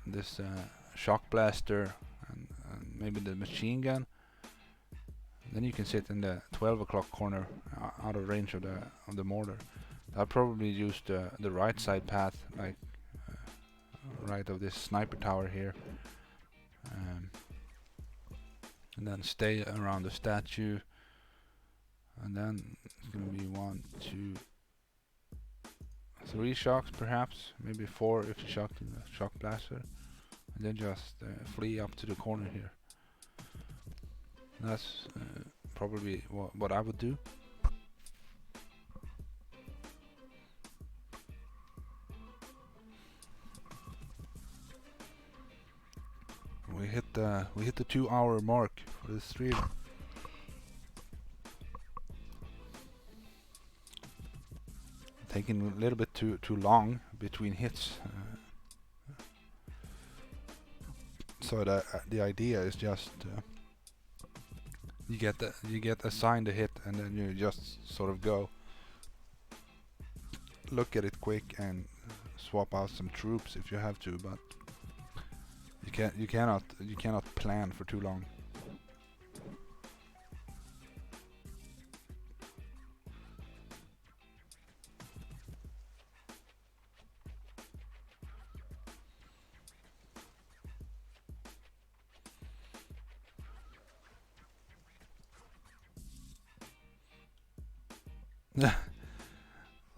[SPEAKER 1] This shock blaster and maybe the machine gun. Then you can sit in the 12 o'clock corner out of range of the mortar. I'll probably use the right side path, like right of this sniper tower here, and then stay around the statue. And then it's gonna be 1, 2, 3 shocks, perhaps, maybe 4 if you shocked in the shock blaster, and then just flee up to the corner here. That's probably what I would do. We hit the 2-hour mark for this stream. taking a little bit too long between hits. So the idea is just you get assigned a hit and then you just sort of go look at it quick and swap out some troops if you have to, but you cannot plan for too long.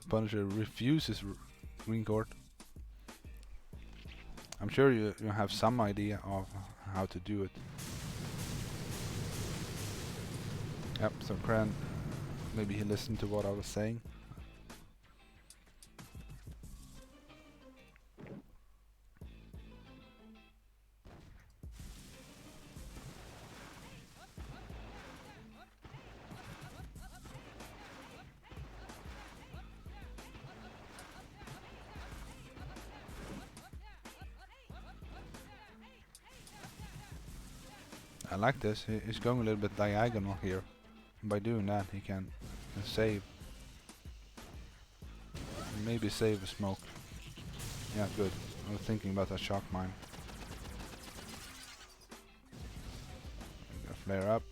[SPEAKER 1] Punisher refuses green court. I'm sure you have some idea of how to do it. Yep, so Kran, maybe he listened to what I was saying. I like this. He's going a little bit diagonal here. By doing that, he can save. Maybe save a smoke. Yeah, good. I was thinking about that shock mine. Flare up.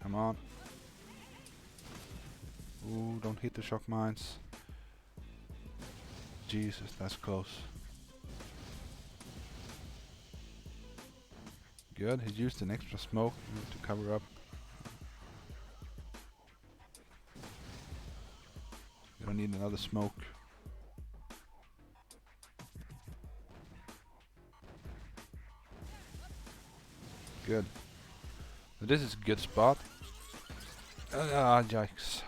[SPEAKER 1] Come on. Ooh, don't hit the shock mines. Jesus, that's close. Good, he used an extra smoke to cover up. You don't need another smoke. Good. So this is a good spot. Ah, yikes.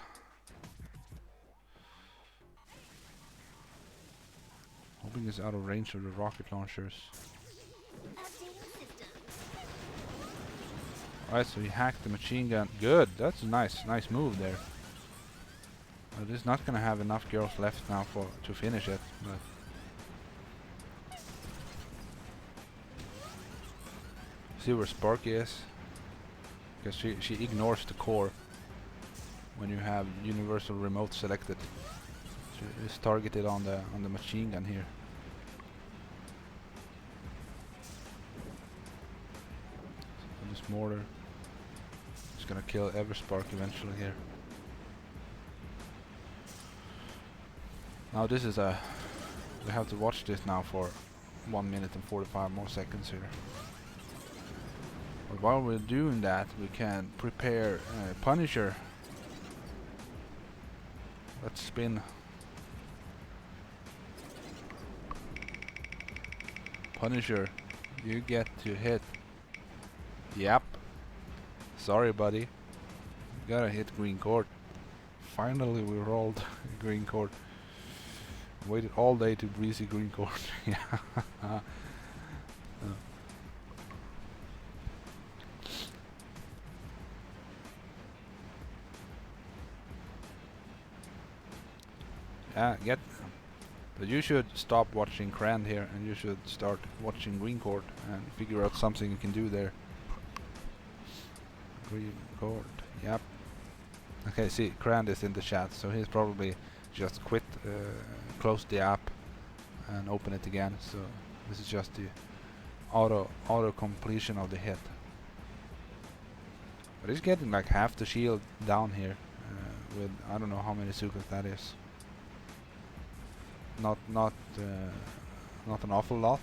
[SPEAKER 1] Hoping it's out of range of the rocket launchers. Alright, so he hacked the machine gun. Good, that's a nice move there. This is not gonna have enough girls left now to finish it, but see where Sparky is? Because she ignores the core when you have universal remote selected. She is targeted on the machine gun here. So this mortar is gonna kill every Spark eventually here. Now this is we have to watch this now for 1 minute and 45 more seconds here. But while we're doing that, we can prepare Punisher. Let's spin. Punisher, you get to hit. Yep. Sorry, buddy. You gotta hit green court. Finally, we rolled green court. Waited all day to breezy green court. Yeah. But you should stop watching Krand here and you should start watching green court and figure out something you can do there. Green court, yep. Okay, see, Krand is in the chat, so he's probably just quit, close the app and open it again. So this is just the auto completion of the hit. But he's getting like half the shield down here with I don't know how many sukas that is. Not an awful lot.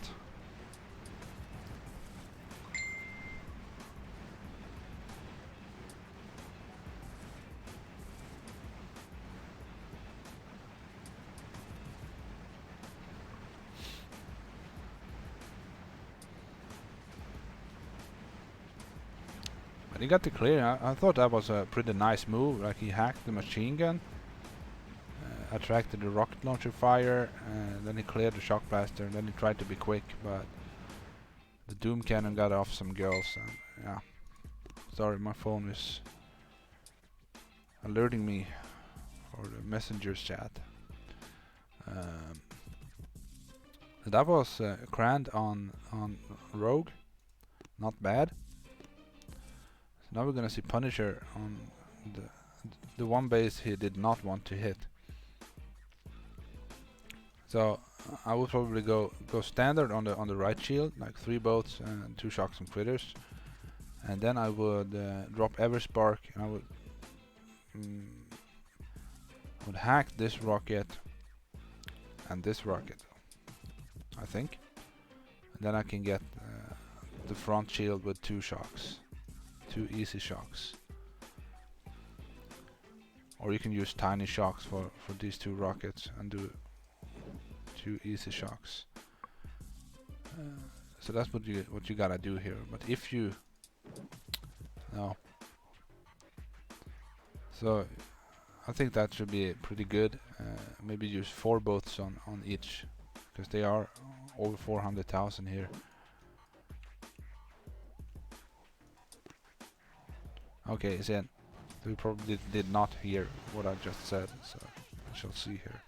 [SPEAKER 1] But he got the clear. I thought that was a pretty nice move. Like he hacked the machine gun, attracted the rocket launcher fire, and then he cleared the shock blaster, and then he tried to be quick, but the doom cannon got off some girls. And yeah, sorry, my phone is alerting me for the messengers chat. Um, that was Grand on Rogue, not bad. So now we're gonna see Punisher on the one base he did not want to hit. So I would probably go standard on the right shield, like 3 boats and 2 shocks and critters, and then I would drop Ever Spark, and I would hack this rocket and this rocket, I think, and then I can get the front shield with 2 shocks, 2 easy shocks. Or you can use tiny shocks for these 2 rockets and do 2 easy shocks. So that's what you gotta do here. But if you no, so I think that should be pretty good. Maybe use 4 boats on each, because they are over 400,000 here. Okay, it's in. So we probably did not hear what I just said, so we shall see here.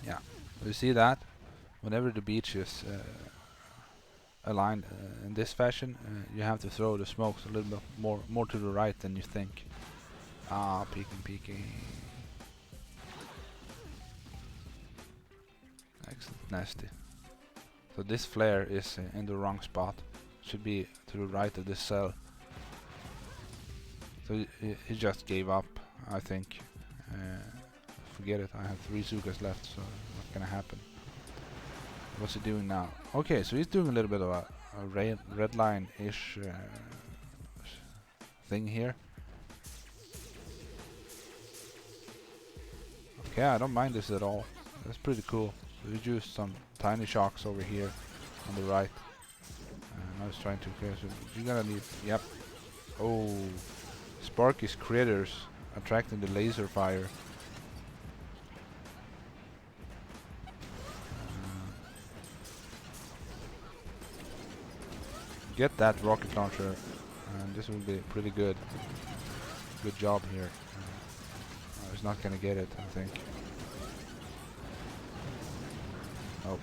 [SPEAKER 1] Yeah, you see that? Whenever the beach is aligned in this fashion, you have to throw the smokes a little bit more to the right than you think. Ah, peeking. Excellent, nasty. So this flare is in the wrong spot. Should be to the right of this cell. So he just gave up, I think. Forget it, I have 3 Zukas left, so not gonna happen. What's he doing now? Okay, so he's doing a little bit of a red line-ish thing here. Okay, I don't mind this at all. That's pretty cool. So he used some tiny shocks over here on the right. And I was trying to okay, so you're gonna need, yep. Oh, Sparky's critters attracting the laser fire. Get that rocket launcher, and this will be pretty good. Good job here. He's not gonna get it, I think. Oh,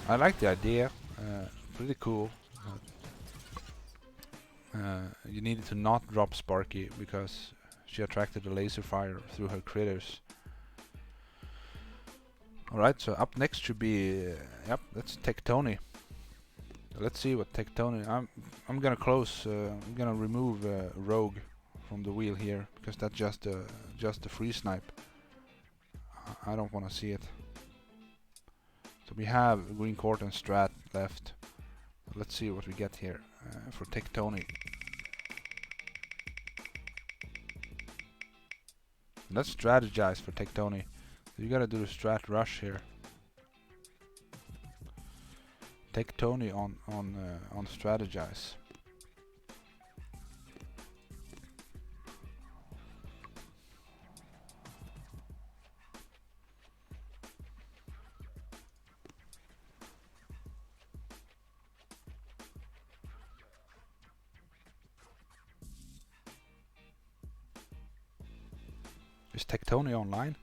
[SPEAKER 1] I like the idea. Pretty cool. You needed to not drop Sparky because she attracted the laser fire through her critters. Alright, so up next should be yep, that's Tectoni. Let's see what Tectoni. I'm gonna close. I'm gonna remove Rogue from the wheel here because that's just a free snipe. I don't want to see it. So we have Green Court and Strat left. Let's see what we get here for Tectoni. Let's strategize for Tectoni. You gotta do the strat rush here. Tectoni on strategize. Is Tectoni online?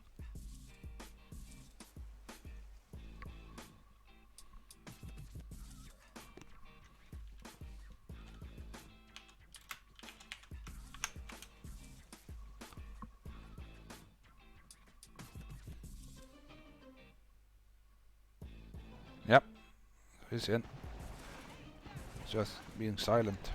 [SPEAKER 1] Yep, he's in. Just being silent.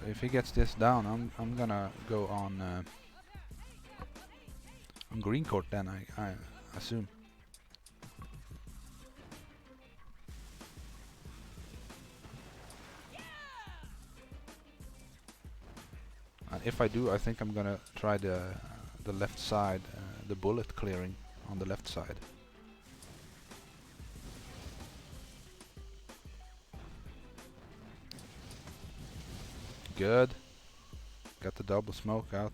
[SPEAKER 1] If he gets this down, I'm gonna go on Green Court then, I assume. And if I do, I think I'm gonna try the left side, the bullet clearing on the left side. Good. Got the double smoke out.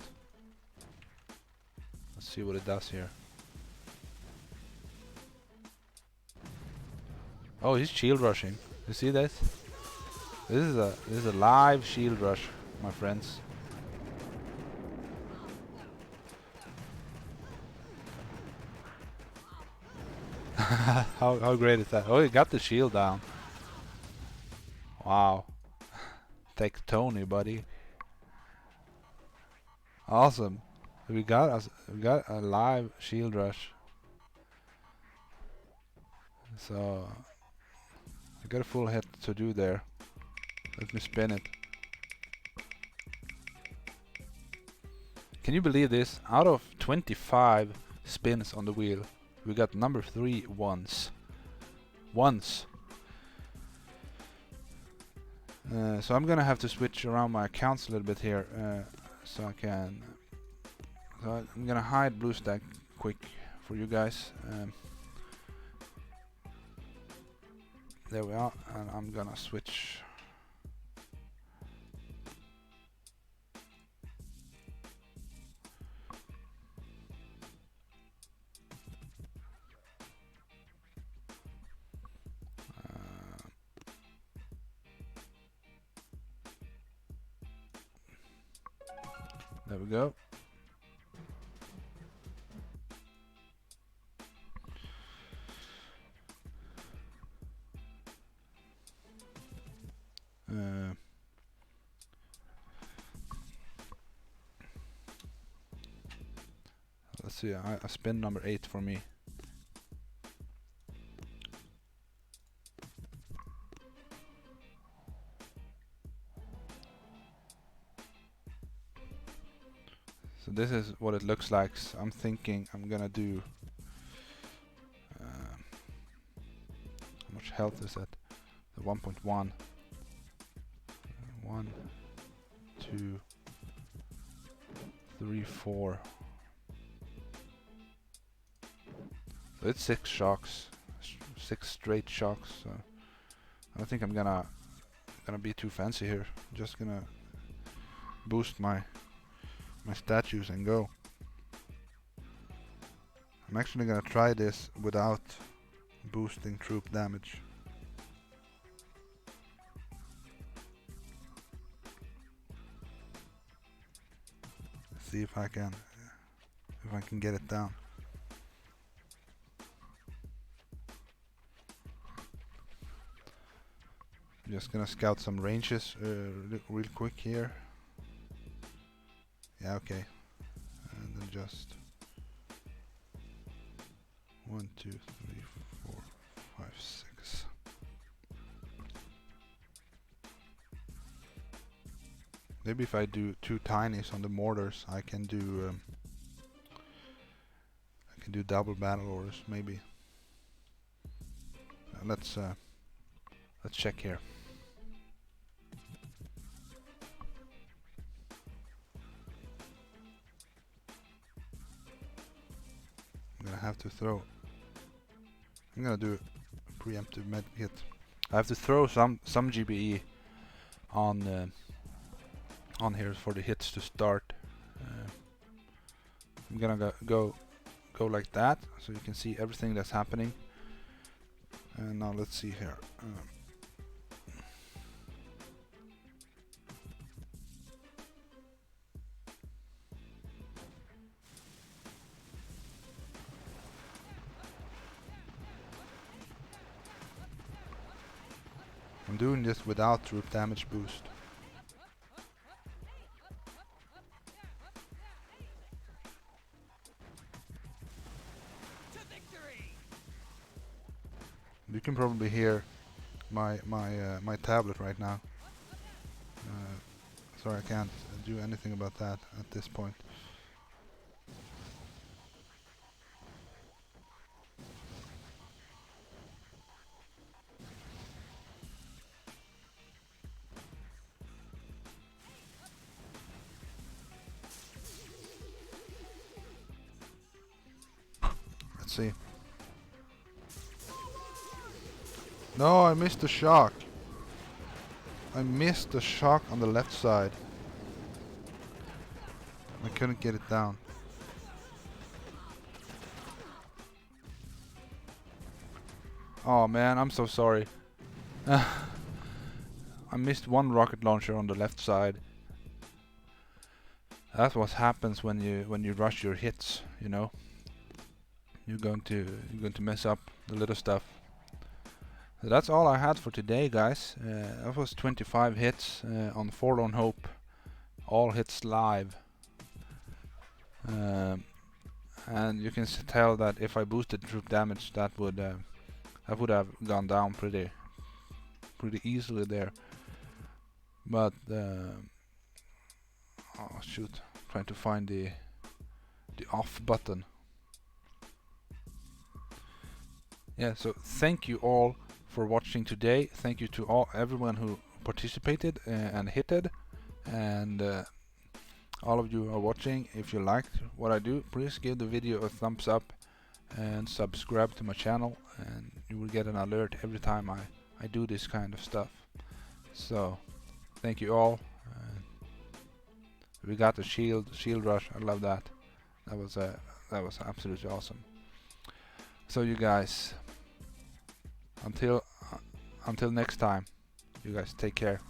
[SPEAKER 1] Let's see what it does here. Oh, he's shield rushing. You see this? This is a live shield rush, my friends. How great is that? Oh, you got the shield down. Wow. Take Tony, buddy. Awesome. We got a live shield rush. So I got a full hit to do there. Let me spin it. Can you believe this? Out of 25 spins on the wheel, we got number 3 once. Once. So I'm gonna have to switch around my accounts a little bit here, so I can. So I'm gonna hide BlueStack quick for you guys. There we are, and I'm gonna switch. There we go. Let's see, I spin number 8 for me. So this is what it looks like. So I'm thinking I'm gonna do. How much health is that? The 1.1. 1, 2, 3, 4. So it's 6 shocks, 6 straight shocks. So I don't think I'm gonna be too fancy here. I'm just gonna boost my statues and go. I'm actually gonna try this without boosting troop damage. See if I can get it down. I'm just gonna scout some ranges real quick here. Yeah, okay. And then just 1, 2, 3, 4, 5, 6. Maybe if I do 2 tinies on the mortars, I can do double battle orders. Maybe. Let's check here. I'm gonna have to throw. I'm gonna do a preemptive med hit. I have to throw some GBE on here for the hits to start. I'm gonna go like that, so you can see everything that's happening. And now let's see here. I'm doing this without troop damage boost. You can probably hear my tablet right now. Sorry, I can't do anything about that at this point. Let's see. No, I missed the shock. I missed the shock on the left side. I couldn't get it down. Oh man, I'm so sorry. I missed one rocket launcher on the left side. That's what happens when you rush your hits, you know. you're going to mess up the little stuff. So that's all I had for today, guys. That was 25 hits on Forlorn Hope, all hits live. And you can tell that if I boosted troop damage, that would have gone down pretty easily there. But oh shoot, trying to find the off button. Yeah, so thank you all for watching today. Thank you to everyone who participated and hitted, and all of you are watching. If you liked what I do, please give the video a thumbs up and subscribe to my channel, and you will get an alert every time I do this kind of stuff. So thank you all. We got the shield rush. I love that. That was absolutely awesome. So you guys, until next time, you guys take care.